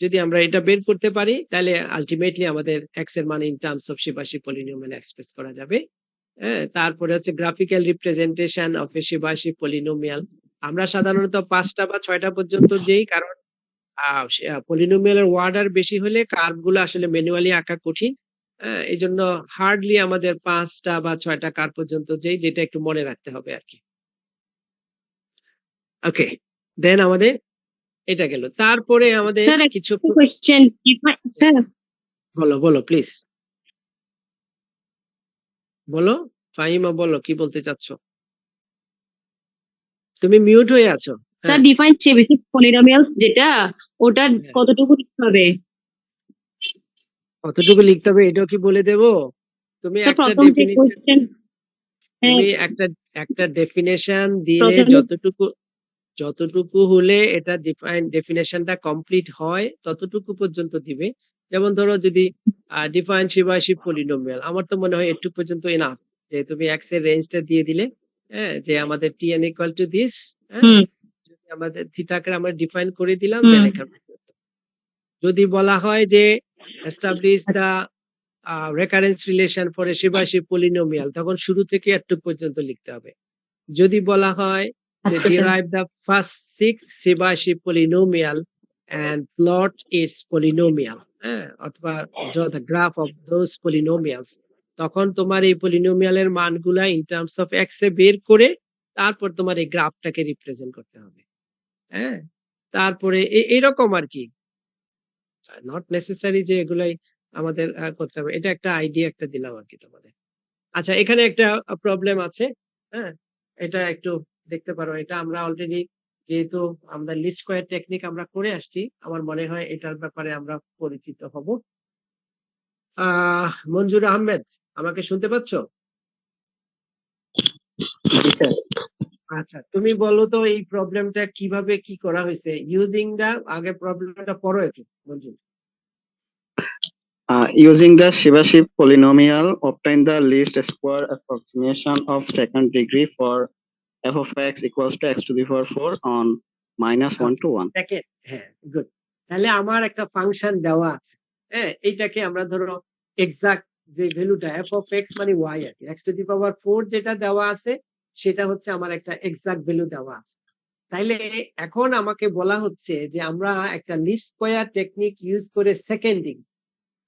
যদি আমরা এটা বের করতে পারি তাহলে আলটিমেটলি আমাদের এক্স এর মান in terms of Chebyshev polynomial express করা যাবে। হ্যাঁ, তারপরে হচ্ছে graphical representation of a Chebyshev polynomial. আমরা সাধারণত 5টা বা 6টা পর্যন্ত যেই, কারণ পলিনোমিয়ালের ওয়ার্ডার বেশি হলে কার্ভ গুলো আসলে ম্যানুয়ালি আঁকা কঠিন। এই জন্য হার্ডলি আমাদের 5টা বা 6টা কার্ভ পর্যন্ত যেই, যেটা একটু মনে রাখতে হবে আর কি। ওকে, দেন আমাদের এটা গেল। তারপরে আমাদের স্যার কিছু একটা কোশ্চেন, স্যার বলো বলো প্লিজ, বলো ফাহিমা, বলো কি বলতে চাচ্ছ? তুমি মিউট হয়ে আছো। স্যার হ্যাঁ, ডিফাইন চেবিসিক পলিনোমিয়ালস যেটা, ওটা হ্যাঁ। কতটুকু লিখতে হবে? কতটুকু লিখতে হবে এটাও কি বলে দেবো? তুমি স্যার একটা প্রথম যে ডেফিনিশন, কোশ্চেন, হ্যাঁ তুমি একটা ডেফিনেশন দিলে প্রথম যতটুকু হলে এটা ডেফিনেশনটা কমপ্লিট হয় ততটুকু পর্যন্ত দিবে। যেমন ধরো যদি ডিফাইন শিবাশি পলিনোমিয়াল, আমার তো মনে হয় একটু পর্যন্ত এনাফ, যে তুমি এক্স এর রেঞ্জটা দিয়ে দিলে, হ্যাঁ, যে আমাদের টি এন ইকুয়াল টু দিস, হ্যাঁ, হুম যদি আমাদের থিটাকে আমরা ডিফাইন করে দিলাম, হুম দেন এখানে যদি বলা হয় যে establish the recurrence relation for a Chebyshev polynomial, তখন শুরু থেকে একটু পর্যন্ত লিখতে হবে। যদি বলা হয় যে আচ্ছা sir, derive the first 6 Shibashi polynomial and plot its polynomial, হ্যাঁ, অথবা draw the graph of those polynomials, তখন তোমার এই পলিনোমিয়ালের মানগুলা ইন টার্মস অফ এক্স এ বের করে তারপর তোমার এই গ্রাফটাকে রিপ্রেজেন্ট করতে হবে। হ্যাঁ, তারপরে এরকম আর কি, নট নেসেসারি যে এগুলাই আমাদের করতে হবে। এটা একটা আইডিয়া একটা দিলাম আর কি তোমাদের। আচ্ছা, এখানে একটা প্রবলেম আছে, হ্যাঁ, এটা একটু দেখতে পারো। এটা আমরা অলরেডি, যেহেতু আমরা লিস্ট স্কয়ার টেকনিক আমরা করে আসছি, আমার মনে হয় এটার ব্যাপারে আমরা পরিচিত হব। মঞ্জুর আহমেদ, আমাকে শুনতে পাচ্ছো? জি স্যার। আচ্ছা, তুমি বলো তো এই প্রবলেমটা কিভাবে কি করা হয়েছে ইউজিং দা, আগে প্রবলেমটা পড়ো একটু মঞ্জুর। Using the Shiva-Shiv polynomial, obtain the least square approximation of second degree for f of x equals to x to the power 4 on minus 1 to 1. Second, হ্যাঁ, গুড। তাহলে আমার একটা ফাংশন দেওয়া আছে, হ্যাঁ, এইটাকে আমরা ধরো এক্সাক্ট যে ভ্যালুটা এফ অফ এক্স মানে ওয়াই আর কি, এক্স টু দি পাওয়ার 4 যেটা দেওয়া আছে সেটা হচ্ছে আমার একটা এক্সাক্ট ভ্যালু দেওয়া আছে। তাইলে এখন আমাকে বলা হচ্ছে যে আমরা একটা লিস্ট স্কয়ার টেকনিক ইউজ করে সেকেন্ডিং।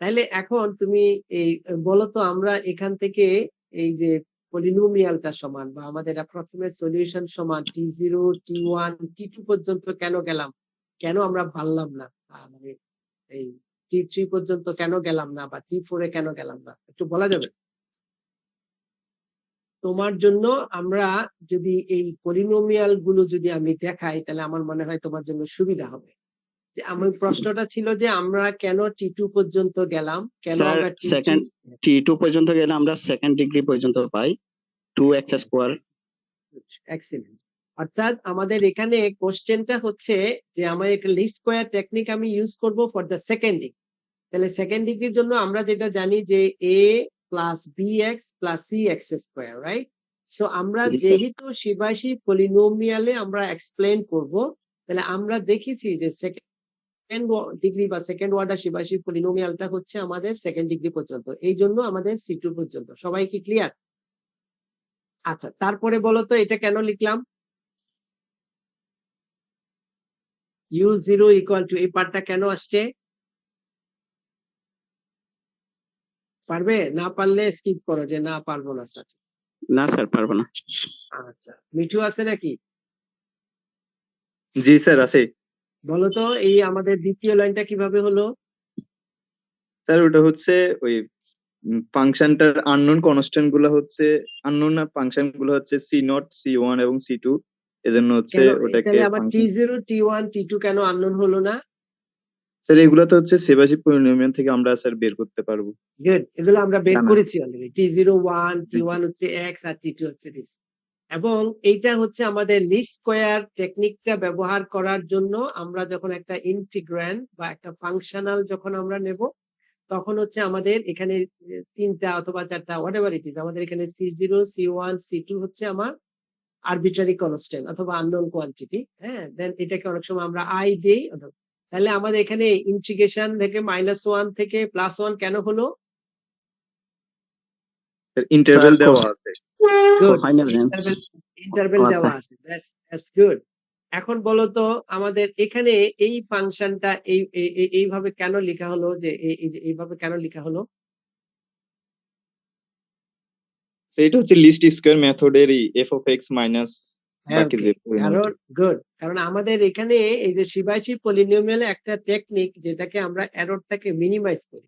তাইলে এখন তুমি এই বলো তো, আমরা এখান থেকে এই যে পলিনোমিয়ালটা সমান বা আমাদের অ্যাপ্রক্সিমেট সলিউশন সমান t0 t1 t2 পর্যন্ত কেন গেলাম, কেন আমরা পারলাম না, মানে এই t3 পর্যন্ত কেন গেলাম না, বা t4 এ কেন গেলাম না, একটু বলা যাবে? তোমার জন্য আমরা যদি এই পলিনোমিয়াল গুলো যদি আমি দেখাই তাহলে আমার মনে হয় তোমার জন্য সুবিধা হবে। যে আমার প্রশ্নটা ছিল যে আমরা কেন টি2 পর্যন্ত গেলাম, কেন স্যার আমরা সেকেন্ড t2 পর্যন্ত গেলে আমরা সেকেন্ড ডিগ্রি পর্যন্ত পাই 2x স্কয়ার। এক্সিলেন্ট। অর্থাৎ আমাদের এখানে কোশ্চেনটা হচ্ছে যে আমার একটা লিস্ট স্কয়ার টেকনিক আমি ইউজ করব ফর দ্য সেকেন্ড ডিগ্রি। তাহলে সেকেন্ড ডিগ্রির জন্য আমরা যেটা জানি যে a plus bx plus cx square, right? So আমরা জি স্যার। যেহেতু শিবাশি পলিনোমিয়ালে আমরা এক্সপ্লেন করব, তাহলে আমরা দেখেছি যে সেকেন্ড ডিগ্রি বা সেকেন্ড অর্ডার শিবাশি পলিনোমিয়ালটা হচ্ছে আমাদের সেকেন্ড ডিগ্রি পর্যন্ত, এই জন্য আমাদের c2 পর্যন্ত। সবাই কি ক্লিয়ার? আচ্ছা, তারপরে বলো তো এটা কেন লিখলাম? u0 ইকুয়াল টু, এই পার্টটা কেন আসছে? পারবে? না পারলে স্কিপ করো, যে না পারবো না স্যার। না স্যার, পারবো না। আচ্ছা, মিঠু আছে নাকি? জি স্যার আছে। বলো তো এই আমাদের দ্বিতীয় লাইনটা কিভাবে হলো? স্যার ওটা হচ্ছে ওই ফাংশনটার আননোন কনস্ট্যান্ট গুলো হচ্ছে, আননোন না ফাংশন গুলো হচ্ছে C0, C1 এবং C2, এজন্য হচ্ছে কেন ওটাকে তাহলে আবার ফাংশন। t0 t1 t2 কেন আননোন হলো না? স্যার এগুলো তো হচ্ছে সেবাসী পলিনোমিয়াল থেকে আমরা স্যার বের করতে পারবো। গুড, এগুলো আমরা বের জানা। করেছি অলরেডি। t01 t1 হচ্ছে x আর t2 হচ্ছে this। এবং এইটা হচ্ছে আমাদের লিস্ট স্কয়ার টেকনিকটা ব্যবহার করার জন্য আমরা যখন একটা ইন্টিগ্র্যান্ড বা একটা ফাংশনাল যখন আমরা নেব, তখন হচ্ছে আমাদের এখানে তিনটা অথবা চারটা হোয়াটএভার ইট ইজ, আমাদের এখানে c0 c1 c2 হচ্ছে আমার আরবিট্রারি কনস্ট্যান্ট অথবা আননোন কোয়ান্টিটি। হ্যাঁ, দেন এটাকে অনেক সময় আমরা আই দেই। তাহলে আমাদের এখানে ইন্টিগ্রেশন থেকে -1 থেকে +1 কেন হলো? স্যার ইন্টারভেল স্যার, দেওয়া আছে। Good, কোসাইনের range. ইন্টারভেল আচ্ছা। দেওয়া আছে। That's good. এখন বলো তো আমাদের এখানে এই ফাংশনটা এইভাবে কেন লেখা হলো, যে এই যে এইভাবে কেন লেখা হলো? সেটা হচ্ছে লিস্ট স্কয়ার মেথডের এফ অফ এক্স মাইনাস বাকি যে কারণ গুড, কারণ আমাদের এখানে এই যে শিবাশি পলিনোমিয়াল একটা টেকনিক যেটাকে আমরা এররটাকে মিনিমাইজ করি।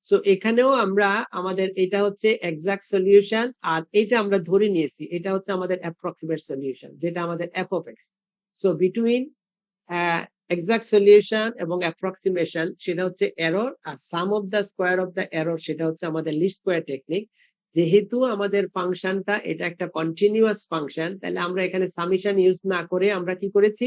সো এখানেও আমরা আমাদের এটা হচ্ছে এক্সাক্ট সলিউশন, আর এটা আমরা ধরে নিয়েছি এটা হচ্ছে আমাদের অ্যাপ্রক্সিমেট সলিউশন, যেটা আমাদের f of x. So between exact solution এবং অ্যাপ্রক্সিমেশন সেটা হচ্ছে এরর, আর sum of the square of the error সেটা হচ্ছে আমাদের লিস্ট স্কোয়ার টেকনিক। যেহেতু আমাদের ফাংশনটা এটা একটা কন্টিনিউয়াস ফাংশন, তাহলে আমরা এখানে সামেশন ইউজ না করে আমরা কি করেছি?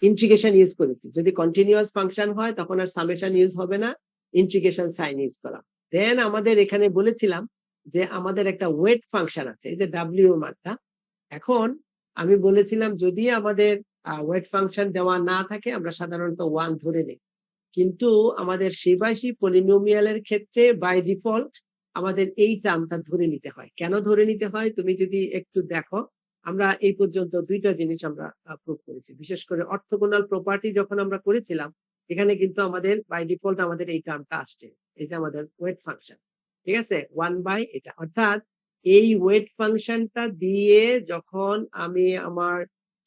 ইন্টিগ্রেশন ইউজ করেছি। যদি কন্টিনিউয়াস ফাংশন হয় তখন আর সামেশন ইউজ হবে না, ইন্টিগ্রেশন সাইন ইউজ করা। দেন আমাদের এখানে বলেছিলাম যে আমাদের একটা ওয়েট ফাংশন আছে, এই যে ডাব্লিউ মানটা। এখন আমি বলেছিলাম যদি আমাদের ওয়েট ফাংশন দেওয়া না থাকে আমরা সাধারণত 1 ধরে নিই, কিন্তু আমাদের শিবাশি পলিনোমিয়ালের ক্ষেত্রে বাই ডিফল্ট আমাদের এই টার্মটা ধরে নিতে হয়। কেন ধরে নিতে হয় তুমি যদি একটু দেখো, আমরা এই পর্যন্ত দুইটা জিনিস আমরা প্রুভ করেছি। বিশেষ করে অর্থোগোনাল প্রপার্টি যখন আমরা করেছিলাম, এখানে কিন্তু আমাদের বাই ডিফল্ট আমাদের এই টার্মটা আসছে, এই যে আমাদের ওয়েট ফাংশন। ঠিক আছে, 1 এটা, অর্থাৎ এই ওয়েট ফাংশনটা দিয়ে যখন আমি আমার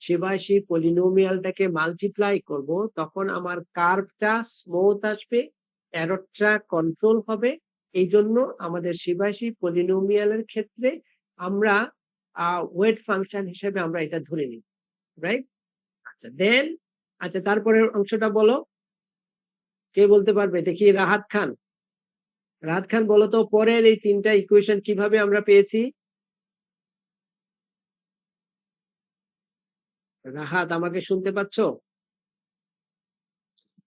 শিবাশি পলিনোমিয়ালটাকে মাল্টিপ্লাই করব, তখন আমার কার্ভটা স্মুথ আসবে, এররটা কন্ট্রোল হবে। এই জন্য আমাদের শিবাশি পলিনোমিয়ালের ক্ষেত্রে আমরা ওয়েট ফাংশন হিসেবে আমরা এটা ধরে নিই, রাইট? আচ্ছা, দেন আচ্ছা তারপরের অংশটা বলো, কে বলতে পারবে? দেখি রাহাত খান। রাহাত খান বলো তো পরের এই তিনটা ইকুয়েশন কিভাবে আমরা পেয়েছি? রাহাত, আমাকে শুনতে পাচ্ছো?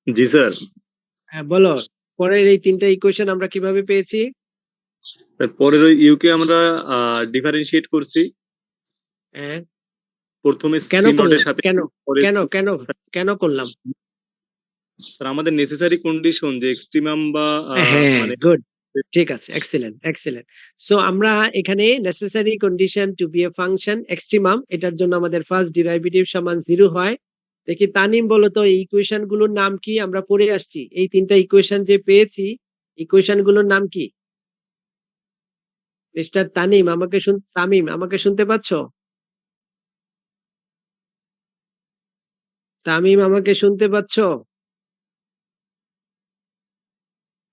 জি স্যার। হ্যাঁ বলো, পরের এই তিনটা ইকুয়েশন আমরা কিভাবে পেয়েছি? পরের ওই ইউকে আমরা ডিফারেন্সিয়েট করছি। হ্যাঁ, প্রথমে কেন সি নট করলাম? এর সাথে কেন পরে কেন কেন কেন করলাম? স্যার আমাদের নেসেসারি কন্ডিশন যে এক্সট্রিমাম বা হ্যাঁ, মানে গুড, ঠিক আছে, এক্সেলেন্ট এক্সেলেন্ট। সো আমরা এখানে necessary condition two B A function extremum, এটার জন্য আমাদের ফার্স্ট ডেরিভেটিভ সমান 0 হয়। দেখি তানিম বলো তো এই ইকুয়েশন গুলোর নাম কি? আমরা পড়ে আসছি এই তিনটা ইকুয়েশন যে পেয়েছি, ইকুয়েশন গুলোর নাম কি? মিস্টার তানিম তামিম আমাকে শুনতে পাচ্ছো? তামিম আমাকে শুনতে পাচ্ছো?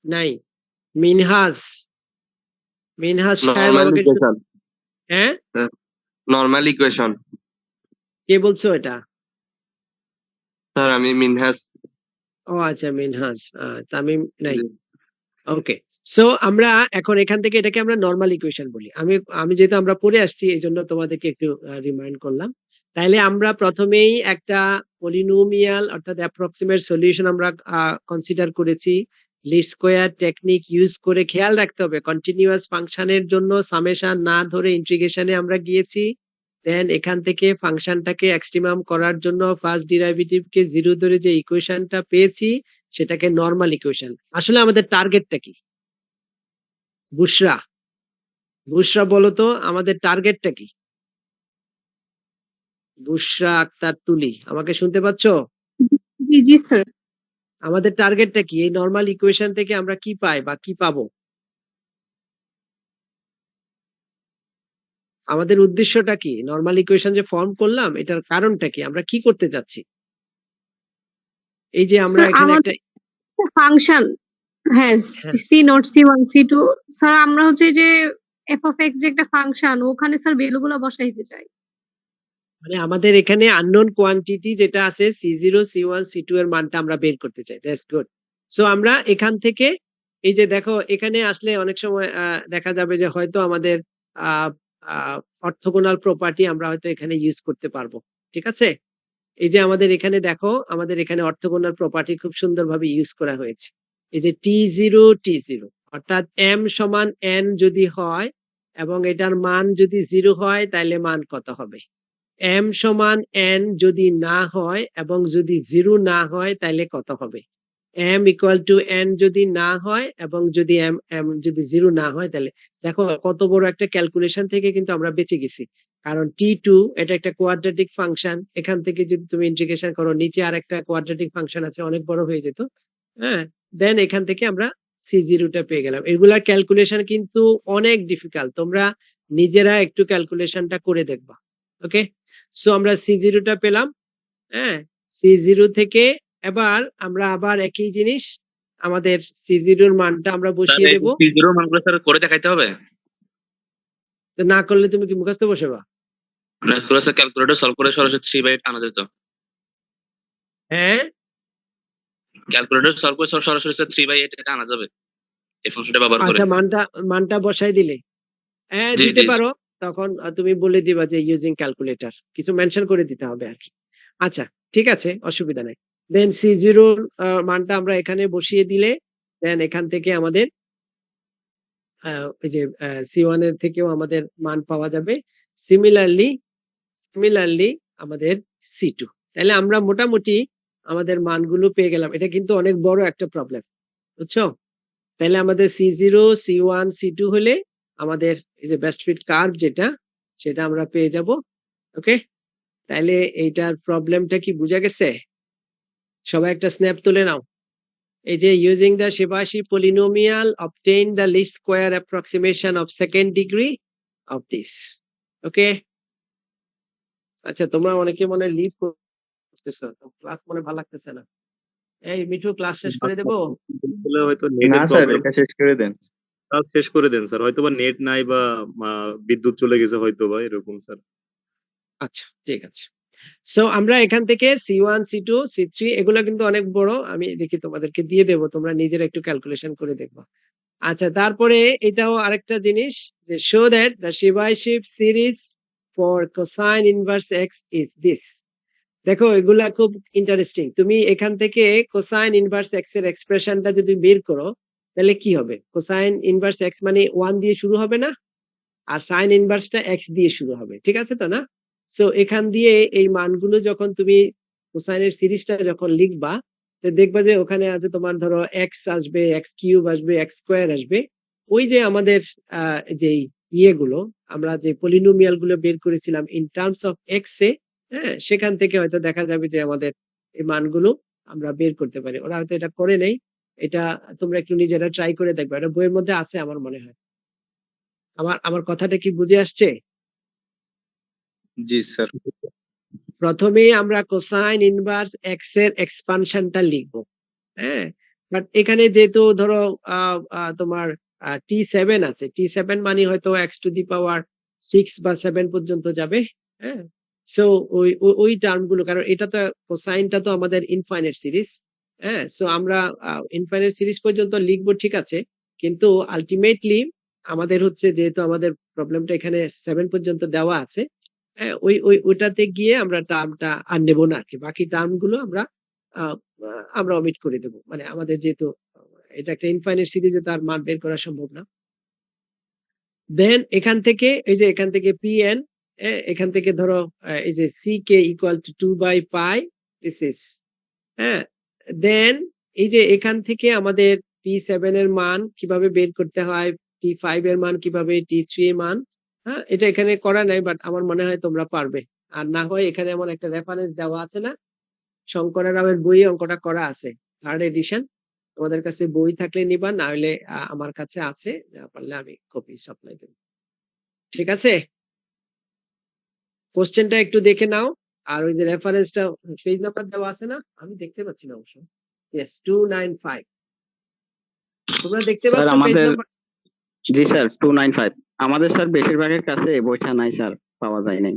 নাই। মিনহাজ, মিনহাজ সাহেব নর্মাল আমাকে ইকুয়েশন, হ্যাঁ, নর্মাল ইকুয়েশন। কে বলছো এটা? স্যার আমি মিনহাস। ও আচ্ছা, মিনহাজ। তামিম নাই। ওকে, সো আমরা এখন এখান থেকে এটাকে আমরা নরমাল ইকুয়েশন বলি। আমি যেহেতু আমরা পড়ে আসছি এই জন্য তোমাদেরকে একটু রিমাইন্ড করলাম। তাইলে আমরা প্রথমেই একটা পলিনোমিয়াল অর্থাৎ অ্যাপ্রক্সিমেট সলিউশন আমরা কনসিডার করেছি লিস্ট স্কয়ার টেকনিক ইউজ করে। খেয়াল রাখতে হবে কন্টিনিউয়াস ফাংশনের জন্য সামেশন না ধরে ইন্টিগ্রেশনে আমরা গিয়েছি। দেন এখান থেকে ফাংশনটাকে এক্সট্রিমাম করার জন্য ফার্স্ট ডেরিভেটিভকে 0 ধরে যে ইকুয়েশনটা পেয়েছি সেটাকে নরমাল ইকুয়েশন। আসলে আমাদের টার্গেটটা কি? বুশরা, বুশরা বলো তো আমাদের টার্গেটটা কি? বুশরা আক্তার তুলি, আমাকে শুনতে পাচ্ছ? জি জি স্যার। আমাদের টার্গেটটা কি? এই নর্মাল ইকুয়েশন থেকে আমরা কি পাই বা কি পাবো? আমাদের উদ্দেশ্যটা কি? নর্মাল ইকুয়েশন যে ফর্ম করলাম এটার কারণটা কি? আমরা কি করতে যাচ্ছি? এই যে আমরা স্যার এখানে একটা আমাদের ফাংশন, হ্যাঁ, হ্যাঁ, C0 C1 C2, স্যার আমরা হচ্ছে যে f of x যে একটা ফাংশন, ওখানে স্যার ভ্যালু গুলো বসাইতে চাই। মানে আমাদের এখানে আননোন কোয়ান্টিটি যেটা আছে C0 C1 C2 এর মানটা আমরা বের করতে চাই। That's good. সো আমরা এখান থেকে এই যে দেখো এখানে আসলে অনেক সময় দেখা যাবে যে হয়তো আমাদের অর্থোগোনাল প্রপার্টি আমরা হয়তো এখানে ইউজ করতে পারবো। ঠিক আছে? এই যে আমাদের এখানে দেখো আমাদের এখানে অর্থোগোনাল প্রপার্টি খুব সুন্দরভাবে ইউজ করা হয়েছে। এই যে T0 অর্থাৎ m সমান n যদি হয় এবং এটার মান যদি 0 হয় তাহলে মান কত হবে? m সমান n যদি না হয় এবং যদি 0 না হয় তাহলে কত হবে? m ইকুয়াল টু n যদি না হয় এবং যদি m যদি 0 না হয় তাহলে দেখো কত বড় একটা ক্যালকুলেশন থেকে কিন্তু আমরা বেঁচে গেছি। কারণ T2 এটা একটা কোয়াড্রেটিক ফাংশন, এখান থেকে যদি তুমি ইন্টিগ্রেশন করো নিচে আর একটা কোয়াড্রেটিক ফাংশন আছে, অনেক বড় হয়ে যেত। হ্যাঁ, দেন এখান থেকে আমরা C0 টা পেয়ে গেলাম। এগুলার ক্যালকুলেশন কিন্তু অনেক ডিফিকাল্ট, তোমরা নিজেরা একটু ক্যালকুলেশনটা করে দেখবা। ওকে, সো আমরা C0 টা পেলাম। হ্যাঁ, C0 থেকে এবার আমরা আবার একই জিনিস আমাদের C0 এর মানটা আমরা বসিয়ে দেব। C0 মানগুলো স্যার করে দেখাইতে হবে? তো না করলে তুমি কি মুখস্থ বসাবা? স্যার ক্যালকুলেটর সলভ করে সরাসরি 3/8 আনা যেত। হ্যাঁ, ক্যালকুলেটর সলভ করে সরাসরি স্যার 3/8 এটা আনা যাবে এই ফাংশনটা ব্যবহার করে। আচ্ছা, মানটা বসাই দিলে হ্যাঁ জি দিতে জি পারো। তখন তুমি বলে দিবা যে ইউজিং ক্যালকুলেটর, কিছু মেনশন করে দিতে হবে আর কি। আচ্ছা, ঠিক আছে, অসুবিধা নাই। দেন C0 মানটা আমরা এখানে বসিয়ে দিলে দেন এখান থেকে আমাদের ওই যে C1 এর থেকেও আমাদের মান পাওয়া যাবে। সিমিলারলি আমাদের C2। তাহলে আমরা মোটামুটি আমাদের মানগুলো পেয়ে গেলাম। এটা কিন্তু অনেক বড় একটা প্রবলেম, বুঝছো? তাহলে আমাদের C0 C1 C2 হলে আমাদের এই যে বেস্ট ফিট কার্ভ যেটা সেটা আমরা পেয়ে যাব। ওকে, তাহলে এইটার প্রবলেমটা কি বোঝা গেছে? সবাই একটা স্ন্যাপ তুলে নাও। এই যে using the Chebyshev polynomial obtain the least square approximation of second degree of this. Okay, আচ্ছা তোমরা অনেকে মনে লিভ করতেছো, ক্লাস মনে ভালো লাগতেছে না। এই মিঠু, ক্লাস শেষ করে দেবো? আসলে হয়তো না নেটের স্যার, প্রবলেম। এটা শেষ করে দেন। কাজ শেষ করে দেন স্যার, হয়তো বা নেট নাই বা বিদ্যুৎ চলে গেছে হয়তো বা এরকম স্যার। আচ্ছা, ঠিক আছে। সো আমরা এখান থেকে C1 C2 C3 এগুলো কিন্তু অনেক বড়, আমি দেখি তোমাদেরকে দিয়ে দেবো, তোমরা নিজেরা একটু ক্যালকুলেশন করে দেখবা। আচ্ছা, তারপরে এটাও আরেকটা জিনিস যে show that the Chebyshев series for cosine inverse x is this. দেখো এগুলা খুব ইন্টারেস্টিং। তুমি এখান থেকে কোসাইন ইনভার্স এক্স এর এক্সপ্রেশনটা যদি বের করো তাহলে কি হবে? কোসাইন ইনভার্স এক্স মানে 1 দিয়ে শুরু হবে না, আর সাইন ইনভার্সটা এক্স দিয়ে শুরু হবে, ঠিক আছে তো না? সো এখান দিয়ে এই মানগুলো যখন তুমি কোসাইনের সিরিজটা যখন লিখবা তো দেখবা যে ওখানে আছে তোমার ধরো এক্স আসবে, এক্স কিউব আসবে, এক্স স্কোয়ার আসবে। ওই যে আমাদের যেই ইয়েগুলো আমরা যে পলিনোমিয়াল গুলো বের করেছিলাম ইন টার্মস অফ এক্স এ, হ্যাঁ সেখান থেকে হয়তো দেখা যাবে যে আমাদের এই মানগুলো আমরা বের করতে পারি। ওরা হয়তো এটা করে নেই, এটা তোমরা একটু নিজেরা ট্রাই করে দেখবা, এটা বইয়ের মধ্যে আছে আমার মনে হয়। আমার কথাটা কি বুঝে আসছে? জি স্যার। প্রথমেই আমরা কোসাইন ইনভার্স এক্স এর এক্সপানশনটা লিখবো। হ্যাঁ, বাট এখানে যেহেতু ধরো তোমার T7 আছে, T7 মানে হয়তো এক্স টু দি পাওয়ার 6 বা 7 পর্যন্ত যাবে। হ্যাঁ, সো ওই টার্ম গুলো, কারণ এটা তো কোসাইনটা তো আমাদের ইনফাইনাইট সিরিজ। হ্যাঁ, সো আমরা ইনফাইনাইট সিরিজ পর্যন্ত লিখবো, ঠিক আছে, কিন্তু আলটিমেটলি আমাদের হচ্ছে যেহেতু আমাদের প্রবলেমটা এখানে 7 পর্যন্ত দেওয়া আছে, হ্যাঁ ওইটাতে গিয়ে আমরা টার্মটা আর নেবো না আর কি, বাকি টার্ম গুলো আমরা আহ, আমরা অমিট করে দেবো। মানে আমাদের যেহেতু এটা একটা ইনফাইনাইট সিরিজে তার মান বের করা সম্ভব না। দেন এখান থেকে এই যে এখান থেকে Pn, এখান থেকে ধরো এই যে Ck equal to 2/π this is, হ্যাঁ। দেন এই যে এখান থেকে আমাদের T7 এর মান কিভাবে বের করতে হয়, T5 এর মান কিভাবে, T3 এর মান, হ্যাঁ এটা এখানে করা নাই বাট আমার মনে হয় তোমরা পারবে। আর না হয় এখানে এমন একটা রেফারেন্স দেওয়া আছে না, শঙ্কর রাওয়ের বইয়ে অঙ্কটা করা আছে, 3rd এডিশন। তোমাদের কাছে বই থাকলে নিবা, না হলে আমার কাছে আছে, না পারলে আমি কপি সাপ্লাই দেব। ঠিক আছে, কোশ্চেনটা একটু দেখে নাও। আর ওই যে রেফারেন্সটা, পেজ নাম্বার দেওয়া আছে না, আমি দেখতে পাচ্ছি না অবশ্য। ইয়েস, 295। তোমরা দেখতে স্যার পাচ্ছ পেজ আমাদের, নাম্বার? জি স্যার 295, আমাদের স্যার বেশিরভাগের কাছে এই বইটা নাই স্যার, পাওয়া যায় নাই।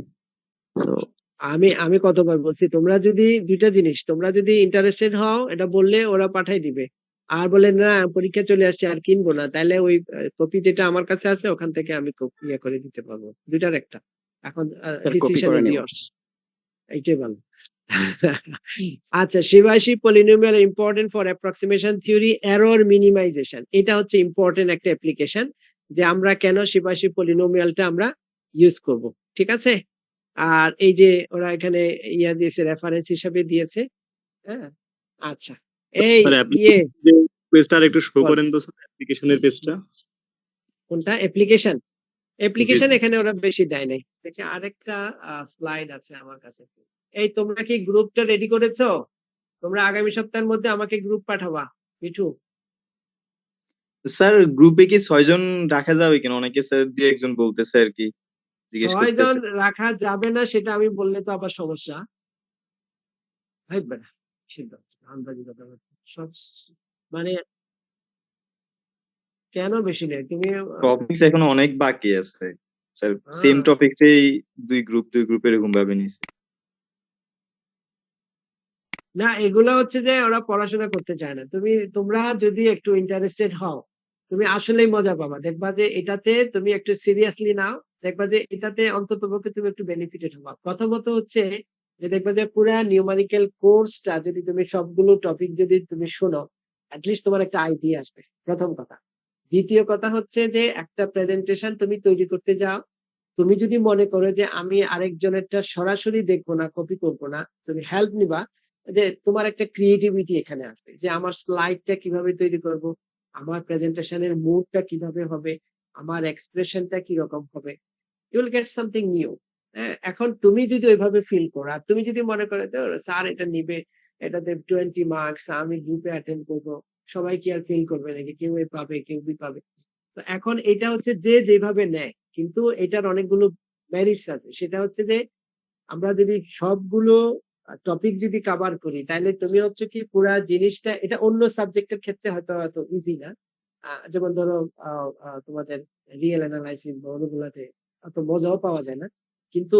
সো আমি আমি কতবার বলছি, তোমরা যদি দুইটা জিনিস, তোমরা যদি ইন্টারেস্টেড হও এটা বললে ওরা পাঠাই দিবে, আর বলে না পরীক্ষা চলে আসছে আর কিনবো না, তাহলে ওই কপি যেটা আমার কাছে আছে ওখান থেকে আমি ইয়ে করে দিতে পারবো, দুইটার একটা। এখন স্যার কপি ডিসিশন করে ইজ নিব। ইয়ার্স, এইটাই ভালো। আচ্ছা, Chebyshev polynomial important for approximation theory, error minimization, এটা হচ্ছে ইম্পর্টেন্ট একটা অ্যাপ্লিকেশন, যে আমরা কেন শিবাশি পলিনোমিয়ালটা আমরা ইউজ করব। ঠিক আছে, আর এই যে ওরা এখানে ইয়া দিয়েছে, রেফারেন্স হিসাবে দিয়েছে। হ্যাঁ, আচ্ছা, এই স্যার ইয়ে অ্যাপ্লিকেশন পেজটা আর একটু শো বল, করেন তো স্যার, অ্যাপ্লিকেশনের পেজটা। কোনটা অ্যাপ্লিকেশন? জি অ্যাপ্লিকেশন জি। এখানে ওরা বেশি দেয় নাই, দেখে আরেকটা স্লাইড আছে আমার কাছে। এই তোমরা কি গ্রুপটা রেডি করেছো? তোমরা আগামী সপ্তাহের মধ্যে আমাকে গ্রুপ পাঠাবা, মিঠু। স্যার গ্রুপে কি 6 জন রাখা যাবে কিনা, অনেকে স্যার 2-1 জন বলতেছে আর কি, জিজ্ঞেস 6 জন করতেছে। রাখা যাবে না সেটা আমি বললে তো আবার সমস্যা। ভাই বেটা, সিদ্ধান্ত আন্দাজি কথা বলছো। সব মানে কেন বেশি নেই তুমি? টপিকস এখনো অনেক বাকি আছে স্যার, সেম আহ, টপিকসেই 2 গ্রুপ এরকম ভাবে নিছে। না, এগুলো হচ্ছে যে ওরা পড়াশোনা করতে চায় না। তোমরা যদি একটু ইন্টারেস্টেড হও, তুমি আসলেই মজা পাবা, দেখবা যে এটাতে তুমি একটু সিরিয়াসলি নাও, দেখবা যে এটাতে অন্তত পক্ষে তুমি একটু বেনিফিটেড হবা। প্রথমত হচ্ছে যে দেখবা যে পুরা নিউমারিক্যাল কোর্সটা যদি তুমি সবগুলো টপিক যদি তুমি শোনো, অ্যাটলিস্ট তোমার একটা আইডিয়া আসবে, প্রথম কথা। দ্বিতীয় কথা হচ্ছে যে একটা প্রেজেন্টেশন তুমি তৈরি করতে যাও, তুমি যদি মনে করো যে আমি আরেকজনেরটা সরাসরি দেখবো না, কপি করবো না, তুমি হেল্প নিবা, যে তোমার একটা ক্রিয়েটিভিটি এখানে আসবে, যে আমার স্লাইডটা কিভাবে তৈরি করব, আমার প্রেজেন্টেশনের মুডটা কিভাবে হবে, আমার এক্সপ্রেশনটা কি রকম হবে, you will get something new. এখন তুমি যদি ওইভাবে ফিল করো, আর তুমি যদি মনে করো স্যার এটা নিবে, এটাতে 20 মার্কস, আমি গ্রুপে অ্যাটেন্ড করবো, সবাই কি আর ফিল করবে নাকি, কেউ এ পাবে কেউ বি পাবে। তো এখন এটা হচ্ছে যে যেভাবে নেয়, কিন্তু এটার অনেকগুলো মেরিটস আছে, সেটা হচ্ছে যে আমরা যদি সবগুলো টপিক যদি কভার করি, তাহলে তুমি হচ্ছে কি পুরা জিনিসটা, এটা অন্য সাবজেক্টের ক্ষেত্রে হয়তো হয়তো ইজি না। যেমন ধরো তোমাদের রিয়েল অ্যানালাইসিস বা ওগুলাতে অত মজাও পাওয়া যায় না, কিন্তু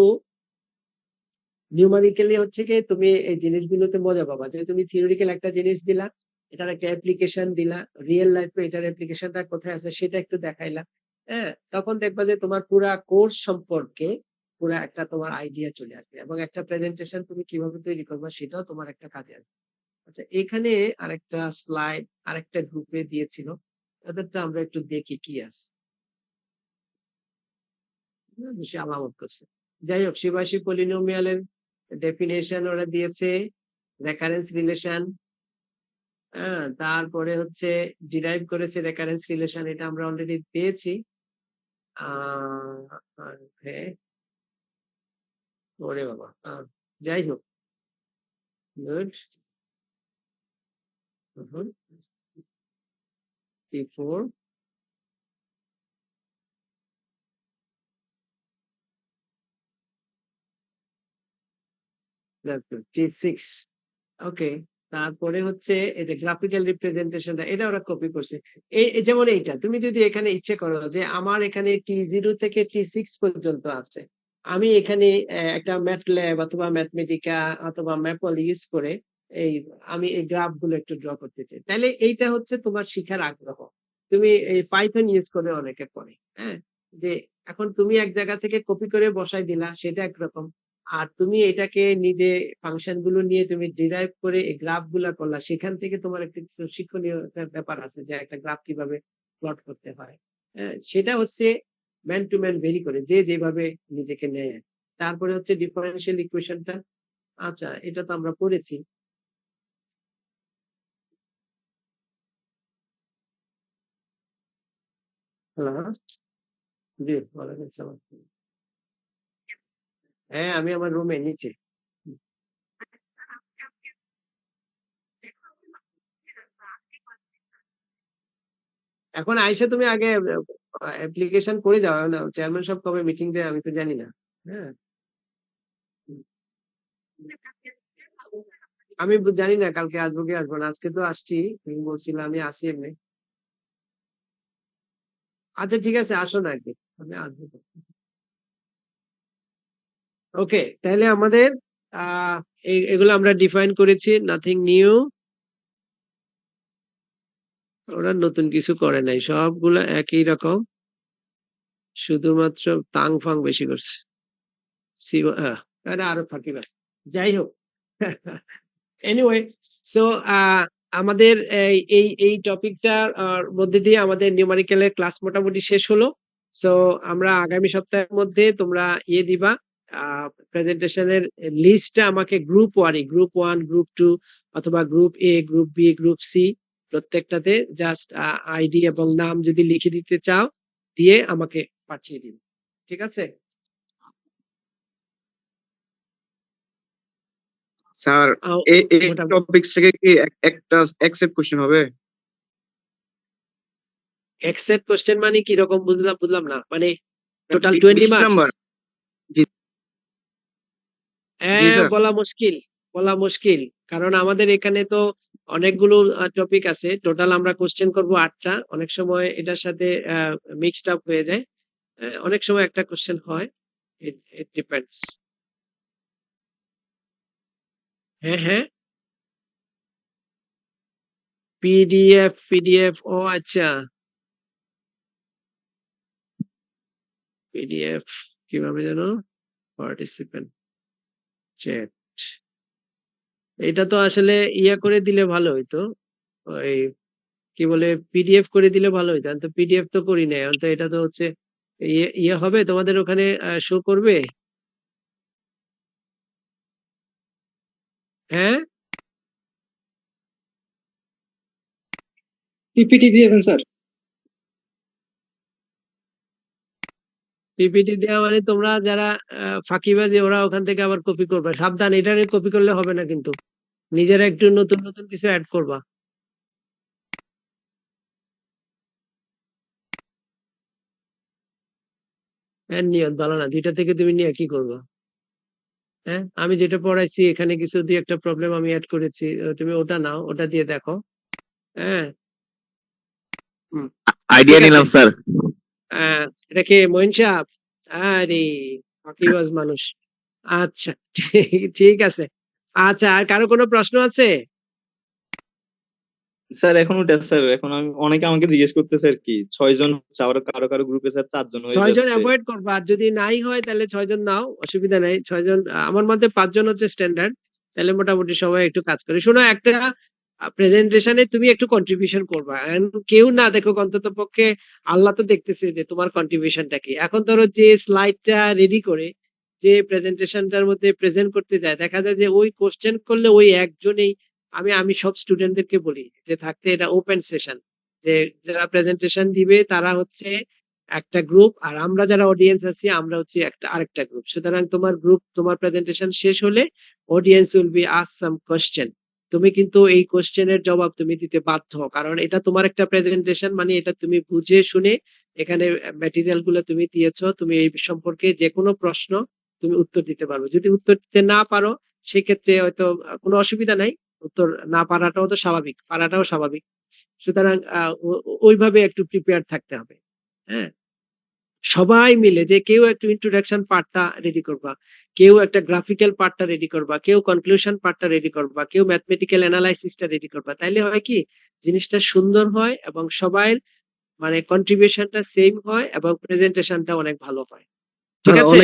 নিউমারিক্যালি হচ্ছে কি তুমি এই জিনিসগুলোতে মজা পাবা, যে তুমি থিওরিক্যাল একটা জিনিস দিলা, এটার একটা অ্যাপ্লিকেশন দিলা, রিয়েল লাইফে এটার অ্যাপ্লিকেশনটা কোথায় আছে সেটা একটু দেখাইলা। হ্যাঁ, তখন দেখবা যে তোমার পুরা কোর্স সম্পর্কে পুরা একটা তোমার আইডিয়া চলে আসবে, এবং একটা প্রেজেন্টেশন তুমি কিভাবে তৈরি করবা সেটাও তোমার একটা কাজে আসবে। আচ্ছা, এখানে আরেকটা স্লাইড আরেকটা গ্রুপে দিয়েছিল, ওদেরটা আমরা একটু দেখি কি আছে। বেশি আলামত করছে। যাই হোক, শিবাশি পলিনোমিয়ালের ডেফিনেশন ওরা দিয়েছে, রেকারেন্স রিলেশন, তারপরে হচ্ছে ডিরাইভ করেছে রেকারেন্স রিলেশন, এটা আমরা অলরেডি পেয়েছি। okay, ওরে বাবা, যাই হোক, গুড। T4, T6, ওকে। তারপরে হচ্ছে এই যে গ্রাফিক্যাল রিপ্রেজেন্টেশনটা, এটা ওরা কপি করছে। যেমন এইটা তুমি যদি এখানে ইচ্ছে করো যে আমার এখানে T0 থেকে T6 পর্যন্ত আছে, আমি এখানে একটা ম্যাটল্যাব অথবা ম্যাথমেটিকা অথবা ম্যাপল ইউজ করে এই আমি এই গ্রাফ গুলো একটু ড্র করতে চাই, তাহলে এইটা হচ্ছে তোমার শিখার আগ্রহ। তুমি এই পাইথন ইউজ করে অনেকে পড়ে, হ্যাঁ, যে এখন তুমি এক জায়গা থেকে কপি করে বসাই দিলা, সেটা একরকম। আর তুমি এটাকে নিজে ফাংশন গুলো নিয়ে তুমি ডিরাইভ করে এই গ্রাফ গুলা করলা, সেখান থেকে তোমার একটা কিছু শিক্ষণীয় ব্যাপার আছে, যে একটা গ্রাফ কিভাবে প্লট করতে হয়। সেটা হচ্ছে ম্যান টু ম্যান ভেরি করে, যে যেভাবে নিজেকে নেয়। তারপরে হচ্ছে ডিফারেন্সিয়াল ইকুয়েশনটা, আচ্ছা এটা তো আমরা পড়েছি। হ্যালো, জি ওয়ালাইকুম আসসালাম। হ্যাঁ, আমি আমার রুমে নিচে। এখন আইসা তুমি আগে অ্যাপ্লিকেশন করে যাও না, চেয়ারম্যান সাহেব কবে মিটিং দেয় আমি তো জানি না। হ্যাঁ, আমি জানি না কালকে আসবো কি আসবো না। আজকে তো আসছি, তুমি বলছিলাম আমি আসি এমনি। আচ্ছা ঠিক আছে, আসো না একদিন, আমি আসবো। ওকে, তাহলে আমাদের আহ এগুলো আমরা ডিফাইন করেছি, নাথিং নিউ। ওরা নতুন কিছু করে নাই, সবগুলা একই রকম, শুধুমাত্র তাং ফাং বেশি করছে। আরো ফাঁকি বাস, যাই হোক। এনিওয়ে, সো আমাদের এই টপিকটার মধ্যে দিয়ে আমাদের নিউমারিক্যালের ক্লাস মোটামুটি শেষ হলো। সো আমরা আগামী সপ্তাহের মধ্যে তোমরা দিবা প্রেজেন্টেশনের লিস্টটা আমাকে গ্রুপ ওয়ান, গ্রুপ টু, অথবা group A, group B, group C, প্রত্যেকটাতে জাস্ট আইডি এবং নাম যদি লিখে দিতে চাও দিয়ে আমাকে পাঠিয়ে দিন, ঠিক আছে? স্যার এই মোটামুটি টপিকস থেকে কি একটা অ্যাকসেপ্ট কোশ্চেন হবে? এক্সেট কোশ্চেন মানে কি রকম, বুঝলাম না, মানে টোটাল 20 20 মার্কস? নাম্বার। জি জি স্যার। বলা মুশকিল, কারণ আমাদের এখানে তো অনেকগুলো টপিক আছে। টোটাল আমরা কোশ্চেন করব 8টা, অনেক সময় এটার সাথে মিক্সড আপ হয়ে যায়, অনেক সময় একটা কোশ্চেন হয়, ইট ডিপেন্ডস। হ্যাঁ হ্যাঁ, পিডিএফ, ও আচ্ছা, পিডিএফ কিভাবে যেন, পার্টিসিপেন্ট চ্যাট, এটা তো আসলে করে দিলে ভালো হইতো, ওই কি বলে পিডিএফ করে দিলে ভালো হইতো। আমি তো পিডিএফ তো করি না, এখন তো এটা তো হচ্ছে হবে তোমাদের ওখানে শো করবে? হ্যাঁ, পিপিটি দিয়েছেন স্যার। পিপিটি দেওয়া মানে তোমরা যারা ফাঁকিবাজি ওরা ওখান থেকে আবার কপি করবে, সাবধান, এটা কপি করলে হবে না কিন্তু, নিজেরা একটু নতুন নতুন কিছু অ্যাড করবা। হ্যাঁ, নিয়ত ভালো না, দুইটা থেকে তুমি নিয়ে কি করবা? হ্যাঁ, আমি যেটা পড়াইছি এখানে কিছু দুই একটা প্রবলেম আমি অ্যাড করেছি, তুমি ওটা নাও, ওটা দিয়ে দেখো। হ্যাঁ, হুম, আইডিয়া ঠিক আছে। নিলাম স্যার। এটা কে, মঈন সাহেব? আরে ফাঁকিবাজ মানুষ। আচ্ছা, ঠিক আছে। আচ্ছা, আর কারো কোনো প্রশ্ন আছে? স্যার এখন ওটা স্যার, এখন আমি অনেকে আমাকে জিজ্ঞেস করতেছে আর কি 6 জন হচ্ছে, আবার কারো কারো গ্রুপে স্যার 4 জন হয়ে 6 জন যাচ্ছে। অ্যাভয়েড করবা, আর যদি নাই হয় তাহলে 6 জন নাও, অসুবিধা নাই। 6 জন, আমার মতে 5 জন হচ্ছে স্ট্যান্ডার্ড, তাহলে মোটামুটি সবাই একটু কাজ করে। শোনো, একটা প্রেজেন্টেশনে তুমি একটু কন্ট্রিবিউশন করবা, and কেউ না দেখো, অন্তত পক্ষে আল্লাহ তো দেখতেছে যে তোমার কন্ট্রিবিউশনটা কি। এখন ধরো যে স্লাইডটা রেডি করে যে প্রেজেন্টেশনটার মধ্যে প্রেজেন্ট করতে যায়, দেখা যায় যে ওই কোশ্চেন করলে ওই একজনেই, আমি সব স্টুডেন্টদেরকে বলি যে থাকতে এটা ওপেন সেশন, যে যারা প্রেজেন্টেশন দিবে তারা হচ্ছে একটা গ্রুপ, আর আমরা যারা অডিয়েন্স আছি আমরা হচ্ছে আরেকটা গ্রুপ। সুতরাং তোমার গ্রুপ, তোমার প্রেজেন্টেশন শেষ হলে audience will be ask some question, তুমি কিন্তু এই কোশ্চেনের জবাব তুমি দিতে বাধ্য, কারণ এটা তোমার একটা প্রেজেন্টেশন, মানে এটা তুমি বুঝে শুনে এখানে ম্যাটেরিয়াল গুলো তুমি দিয়েছো, তুমি এই সম্পর্কে যে কোনো প্রশ্ন তুমি উত্তর দিতে পারবে। যদি উত্তর দিতে না পারো সেক্ষেত্রে হয়তো কোনো অসুবিধা নাই, উত্তর না পারাটাও তো স্বাভাবিক, পারাটাও স্বাভাবিক। সুতরাং ওইভাবে একটু প্রিপেয়ার থাকতে হবে। হ্যাঁ, সবাই মিলে, যে কেউ একটু ইন্ট্রোডাকশন পার্টটা রেডি করবা, কেউ একটা গ্রাফিক্যাল পার্টটা রেডি করবা, কেউ কনক্লুশন পার্টটা রেডি করবা, কেউ ম্যাথমেটিক্যাল অ্যানালাইসিসটা রেডি করবা, তাইলে হয় কি জিনিসটা সুন্দর হয় এবং সবাই মানে কন্ট্রিবিউশনটা সেম হয় এবং প্রেজেন্টেশনটা অনেক ভালো হয়, ঠিক স্যার আছে?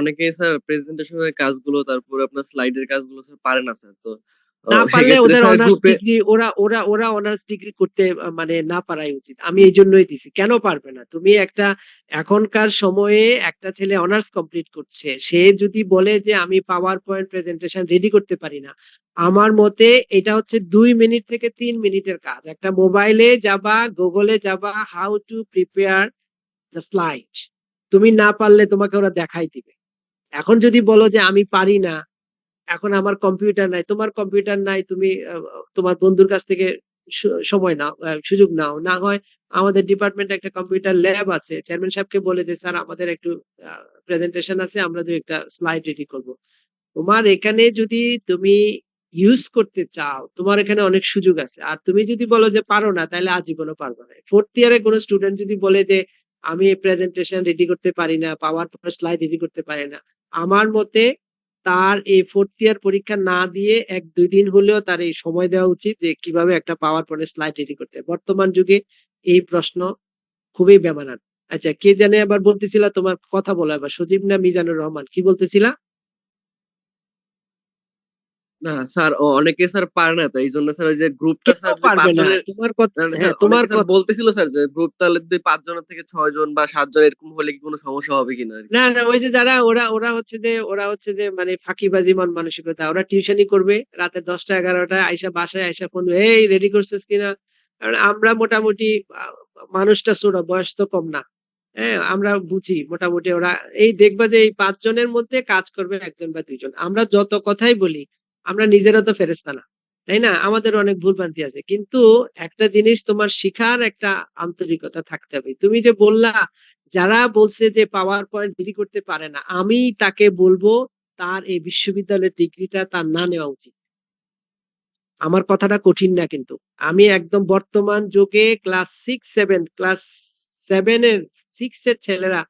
অনেকেই স্যার প্রেজেন্টেশনের কাজগুলো, তারপর আপনার স্লাইডের কাজগুলো স্যার পারে না স্যার। তো না পারলে সেক্ষেত্রে ওদের স্যার অনার্স গ্রুপে ডিগ্রি, ওরা অনার্স ডিগ্রি করতে মানে না পারাই উচিত। আমি এই জন্যই দিছি। কেন পারবে না? তুমি একটা, এখনকার সময়ে একটা ছেলে অনার্স কমপ্লিট করছে, সে যদি বলে যে আমি পাওয়ার পয়েন্ট প্রেজেন্টেশন রেডি করতে পারি না, আমার মতে এটা হচ্ছে 2 মিনিট থেকে 3 মিনিটের কাজ। একটা মোবাইলে যাবা, গুগলে যাবা, how to prepare the slide, তুমি না পারলে তোমাকে ওরা দেখাই দিবে। এখন যদি বলো যে আমি পারি না, এখন আমার কম্পিউটার নাই, তোমার কম্পিউটার নাই, তুমি তোমার বন্ধুর কাছ থেকে সময় নাও, সুযোগ নাও, না হয় আমাদের ডিপার্টমেন্টে একটা কম্পিউটার ল্যাব আছে, চেয়ারম্যান সাহেবকে বলে যে স্যার আমাদের একটু প্রেজেন্টেশন আছে, আমরা দুই একটা স্লাইড রেডি করব। তোমার এখানে যদি তুমি ইউজ করতে চাও, তোমার এখানে অনেক সুযোগ আছে। আর তুমি যদি বলো যে পারো না, তাহলে আজীবনও পারবে না। ফোর্থ ইয়ারে কোনো স্টুডেন্ট যদি বলে যে আমি প্রেজেন্টেশন রেডি করতে পারি না, পাওয়ার পয়েন্ট স্লাইড রেডি করতে পারি না, আমার মতে তার এই ফোর্থ ইয়ার পরীক্ষা না দিয়ে 1-2 দিন হলেও তার এই সময় দেওয়া উচিত যে কিভাবে একটা পাওয়ার পয়েন্ট স্লাইড রেডি করতে হয়। বর্তমান যুগে এই প্রশ্ন খুবই বেমানান। আচ্ছা, কে জানে আবার বলতেছিলা, তোমার কথা বলো এবার, সজীব না মিজানুর রহমান, কি বলতেছিলা? না স্যার, অনেকে স্যার পারে না, তো এই জন্য স্যার ওই যে গ্রুপটা কেউ স্যার যদি পারবে না, 5 জনের, তোমার কথা, না, না, হ্যাঁ স্যার তোমার অনেকে স্যার কথা, বলতেছিল স্যার যে গ্রুপ তাহলে যদি 5 জনের থেকে 6 জন বা 7 জন এরকম হলে কি কোনো সমস্যা হবে কিনা আর কি। না না, ওই যে যারা ওরা ওরা হচ্ছে যে মানে ফাঁকিবাজি মন মানসিকতা, ওরা টিউশনই করবে রাতে 10টা-11টায়, আইসা বাসায় আইসা ফোন, এই রেডি করছিস কিনা। কারণ আমরা মোটামুটি আহ, মানুষটা ছোট, বয়স তো কম না, হ্যাঁ আমরা বুঝি মোটামুটি। ওরা এই দেখবা যে এই 5 জনের মধ্যে কাজ করবে 1 জন বা 2 জন। আমরা যত কথাই বলি, আমরা নিজেরা তো ফেরেশতা না, তাই না? আমাদের অনেক ভুলভ্রান্তি আছে, কিন্তু একটা জিনিস তোমার শিখার একটা আন্তরিকতা থাকতে হবে। তুমি যে বললা যারা বলছে যে পাওয়ার পয়েন্ট রেডি করতে পারে না, আমি তাকে বলবো তার এই বিশ্ববিদ্যালয়ের ডিগ্রিটা তার না নেওয়া উচিত। আমার কথাটা কঠিন না কিন্তু। আমি একদম বর্তমান যুগে ক্লাস 6 7 এর ছেলেরা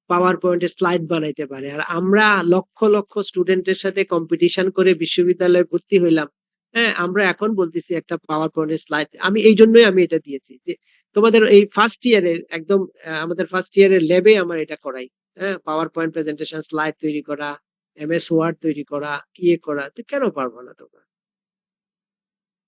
পাওয়ার পয়েন্টের স্লাইড বানাইতে পারে, আর আমরা লক্ষ লক্ষ স্টুডেন্টের সাথে কম্পিটিশন করে বিশ্ববিদ্যালয়ে ভর্তি হইলাম। হ্যাঁ, আমরা এখন বলতেছি একটা পাওয়ার পয়েন্টের স্লাইড। আমি এই জন্যই আমি এটা দিয়েছি যে তোমাদের এই ফার্স্ট ইয়ারের একদম আমাদের ফার্স্ট ইয়ারের ল্যাবে আমার এটা করাই। হ্যাঁ, পাওয়ার পয়েন্ট প্রেজেন্টেশন স্লাইড তৈরি করা, এমএস ওয়ার্ড তৈরি করা, ইয়ে করা, তো কেন পারবো না তোমরা?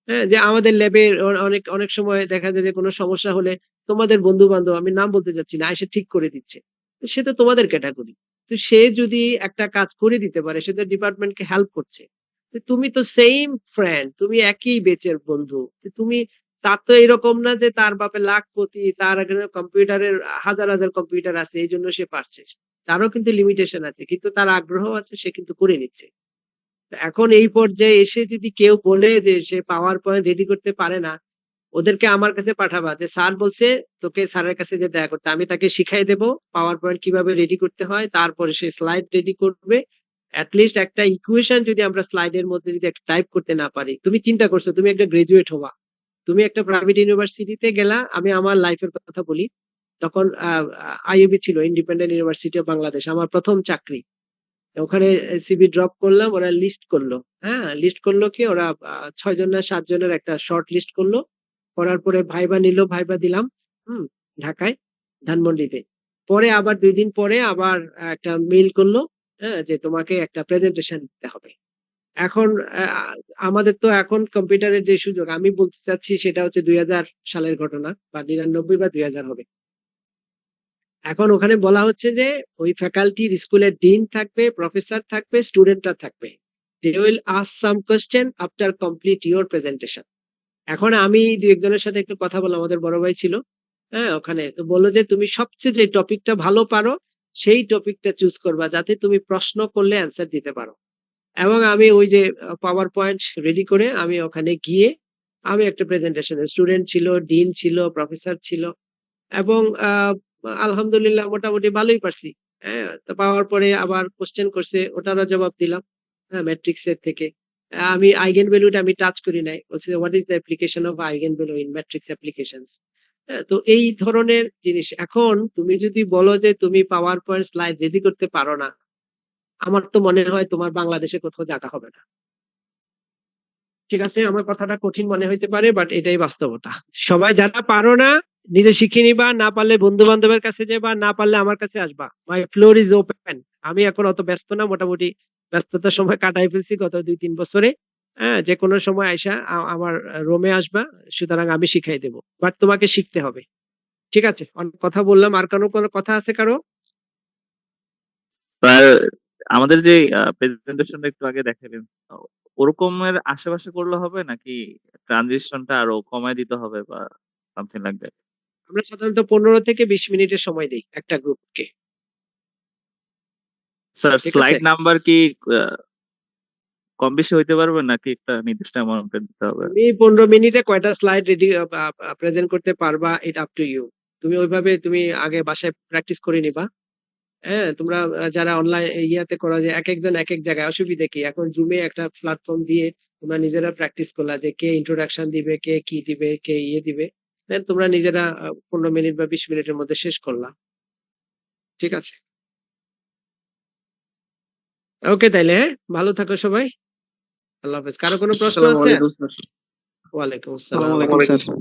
হ্যাঁ, যে আমাদের ল্যাবে অনেক অনেক সময় দেখা যায় যে কোনো সমস্যা হলে তোমাদের বন্ধু বান্ধব, আমি নাম বলতে যাচ্ছি না, এসে ঠিক করে দিচ্ছে। তো সে তো তোমাদের ক্যাটাগরি। তো সে যদি একটা কাজ করে দিতে পারে, সে তো ডিপার্টমেন্টকে হেল্প করছে। তো তুমি তো সেম ফ্রেন্ড, তুমি একই বেচের বন্ধু। তো তুমি, তার তো এরকম না যে তার বাপে লাখপতি, তার এখানে কম্পিউটারের হাজার হাজার কম্পিউটার আছে এই জন্য সে পারছে। তারও কিন্তু লিমিটেশন আছে, কিন্তু তার আগ্রহ আছে, সে কিন্তু করে নিচ্ছে। এখন এই পর্যায়ে এসে যদি কেউ বলে যে সে পাওয়ার পয়েন্ট রেডি করতে পারে না, ওদেরকে আমার কাছে পাঠাবা যে স্যার বলছে তোকে স্যারের কাছে যে দেখা করতে, আমি তাকে শিখাই দেব পাওয়ার পয়েন্ট কিভাবে রেডি করতে হয়, তারপরে সে স্লাইড রেডি করবে। লিস্ট একটা ইকুয়েশন যদি আমরা স্লাইডের মধ্যে যদি টাইপ করতে না পারি, তুমি চিন্তা করছো তুমি একটা গ্রাজুয়েট হবা, তুমি একটা প্রাইভেট ইউনিভার্সিটিতে গেলা। আমি আমার লাইফের কথা বলি, তখন আইইউবি ছিল, ইন্ডিপেন্ডেন্ট ইউনিভার্সিটি অফ বাংলাদেশ, আমার প্রথম চাকরি। ওখানে সিভি ড্রপ করলাম, ওরা লিস্ট করলো। হ্যাঁ, লিস্ট করলো কি, ওরা 6 জন না 7 জনের একটা শর্ট লিস্ট করলো। করার পরে ভাইবা নিল, ভাইবা দিলাম হুম ঢাকায়, ধানমন্ডিতে। পরে আবার 2 দিন পরে আবার একটা মেইল করলো, হ্যাঁ, যে তোমাকে একটা প্রেজেন্টেশন দিতে হবে। এখন আহ, আমাদের তো এখন কম্পিউটারের যে সুযোগ, আমি বলতে চাচ্ছি সেটা হচ্ছে 2000 সালের ঘটনা, বা 99 বা 2000 হবে। এখন ওখানে বলা হচ্ছে যে ওই ফ্যাকাল্টির স্কুলের ডিন থাকবে, প্রফেসর থাকবে, স্টুডেন্টরা থাকবে। They will ask some question after complete your presentation. এখন আমি 2-1 জনের সাথে একটু কথা বললাম, আমাদের বড় ভাই ছিল, হ্যাঁ, ওখানে তো বললো যে তুমি সবচেয়ে যে টপিকটা ভালো পারো সেই টপিকটা চুজ করবা, যাতে তুমি প্রশ্ন করলে অ্যান্সার দিতে পারো। এবং আমি ওই যে পাওয়ার পয়েন্ট রেডি করে আমি ওখানে গিয়ে আমি একটা প্রেজেন্টেশন, স্টুডেন্ট ছিল, ডিন ছিল, প্রফেসর ছিল, এবং আলহামদুলিল্লাহ মোটামুটি ভালোই পারছি। হ্যাঁ, তো পাওয়ার পরে আবার কোশ্চেন করছে, ওটারও জবাব দিলাম, হ্যাঁ, ম্যাট্রিক্স এর থেকে। আমি আইগেন ভ্যালুটা আমি টাচ করি নাই, বলছে what is the application of eigen value in matrix applications. হ্যাঁ, তো এই ধরনের জিনিস। এখন তুমি যদি বলো যে তুমি পাওয়ার পয়েন্ট স্লাইড রেডি করতে পারো না, আমার তো মনে হয় তোমার বাংলাদেশে কোথাও জায়গা হবে না। ঠিক আছে, আমার কথাটা কঠিন মনে হইতে পারে, বাট এটাই বাস্তবতা। সবাই যারা পারো না, নিজে শিখে নিবা, না পারলে বন্ধু বান্ধবের কাছে যাবা, না পারলে আমার কাছে আসবা। মাই ফ্লোর ইজ ওপেন। আমি এখন অত ব্যস্ত না, মোটামুটি ব্যস্ততার সময় কাটাই ফেলছি গত 2-3 বছরে। হ্যাঁ, যে কোনো সময় আইসা আমার রুমে আসবা, সুতরাং আমি শিখাই দেবো, বাট তোমাকে শিখতে হবে। ঠিক আছে, অনেক কথা বললাম, আর কোনো কথা আছে কারো? স্যার, আমাদের যে প্রেজেন্টেশনটা একটু আগে দেখালেন, ওরকমের আশেপাশে করলে হবে নাকি ট্রানজিশনটা আরো কমায় দিতে হবে বা সামথিং লাইক দ্যাট? আমরা সাধারণত 15 থেকে 20 মিনিটের সময় দিই একটা গ্রুপকে। স্যার ঠিক স্লাইড আছে? নাম্বার কি কম বেশি হইতে পারবে নাকি একটা নির্দিষ্ট অ্যামাউন্টের দিতে হবে? তুমি 15 মিনিটে কয়টা স্লাইড রেডি প্রেজেন্ট করতে পারবা, ইট আপ টু ইউ। তুমি ওইভাবে তুমি আগে বাসায় প্র্যাকটিস করে নিবা। হ্যাঁ, তোমরা যারা অনলাইন ইয়াতে করা যে এক একজন এক এক জায়গায়, অসুবিধা কি? এখন জুমে একটা প্ল্যাটফর্ম দিয়ে তোমরা নিজেরা প্র্যাকটিস করলা যে কে ইন্ট্রোডাকশন দিবে, কে কি দিবে, কে ইয়ে দিবে। দেন তোমরা নিজেরা 15 মিনিট বা 20 মিনিটের মধ্যে শেষ করলা। ঠিক আছে? ওকে তাইলে, হ্যাঁ? ভালো থাকো সবাই। আল্লাহ হাফেজ। কারো কোনো প্রশ্ন আসসালামু আছে? আলাইকুম স্যার। ওয়ালাইকুম আসসালাম। আসসালামু আলাইকুম স্যার।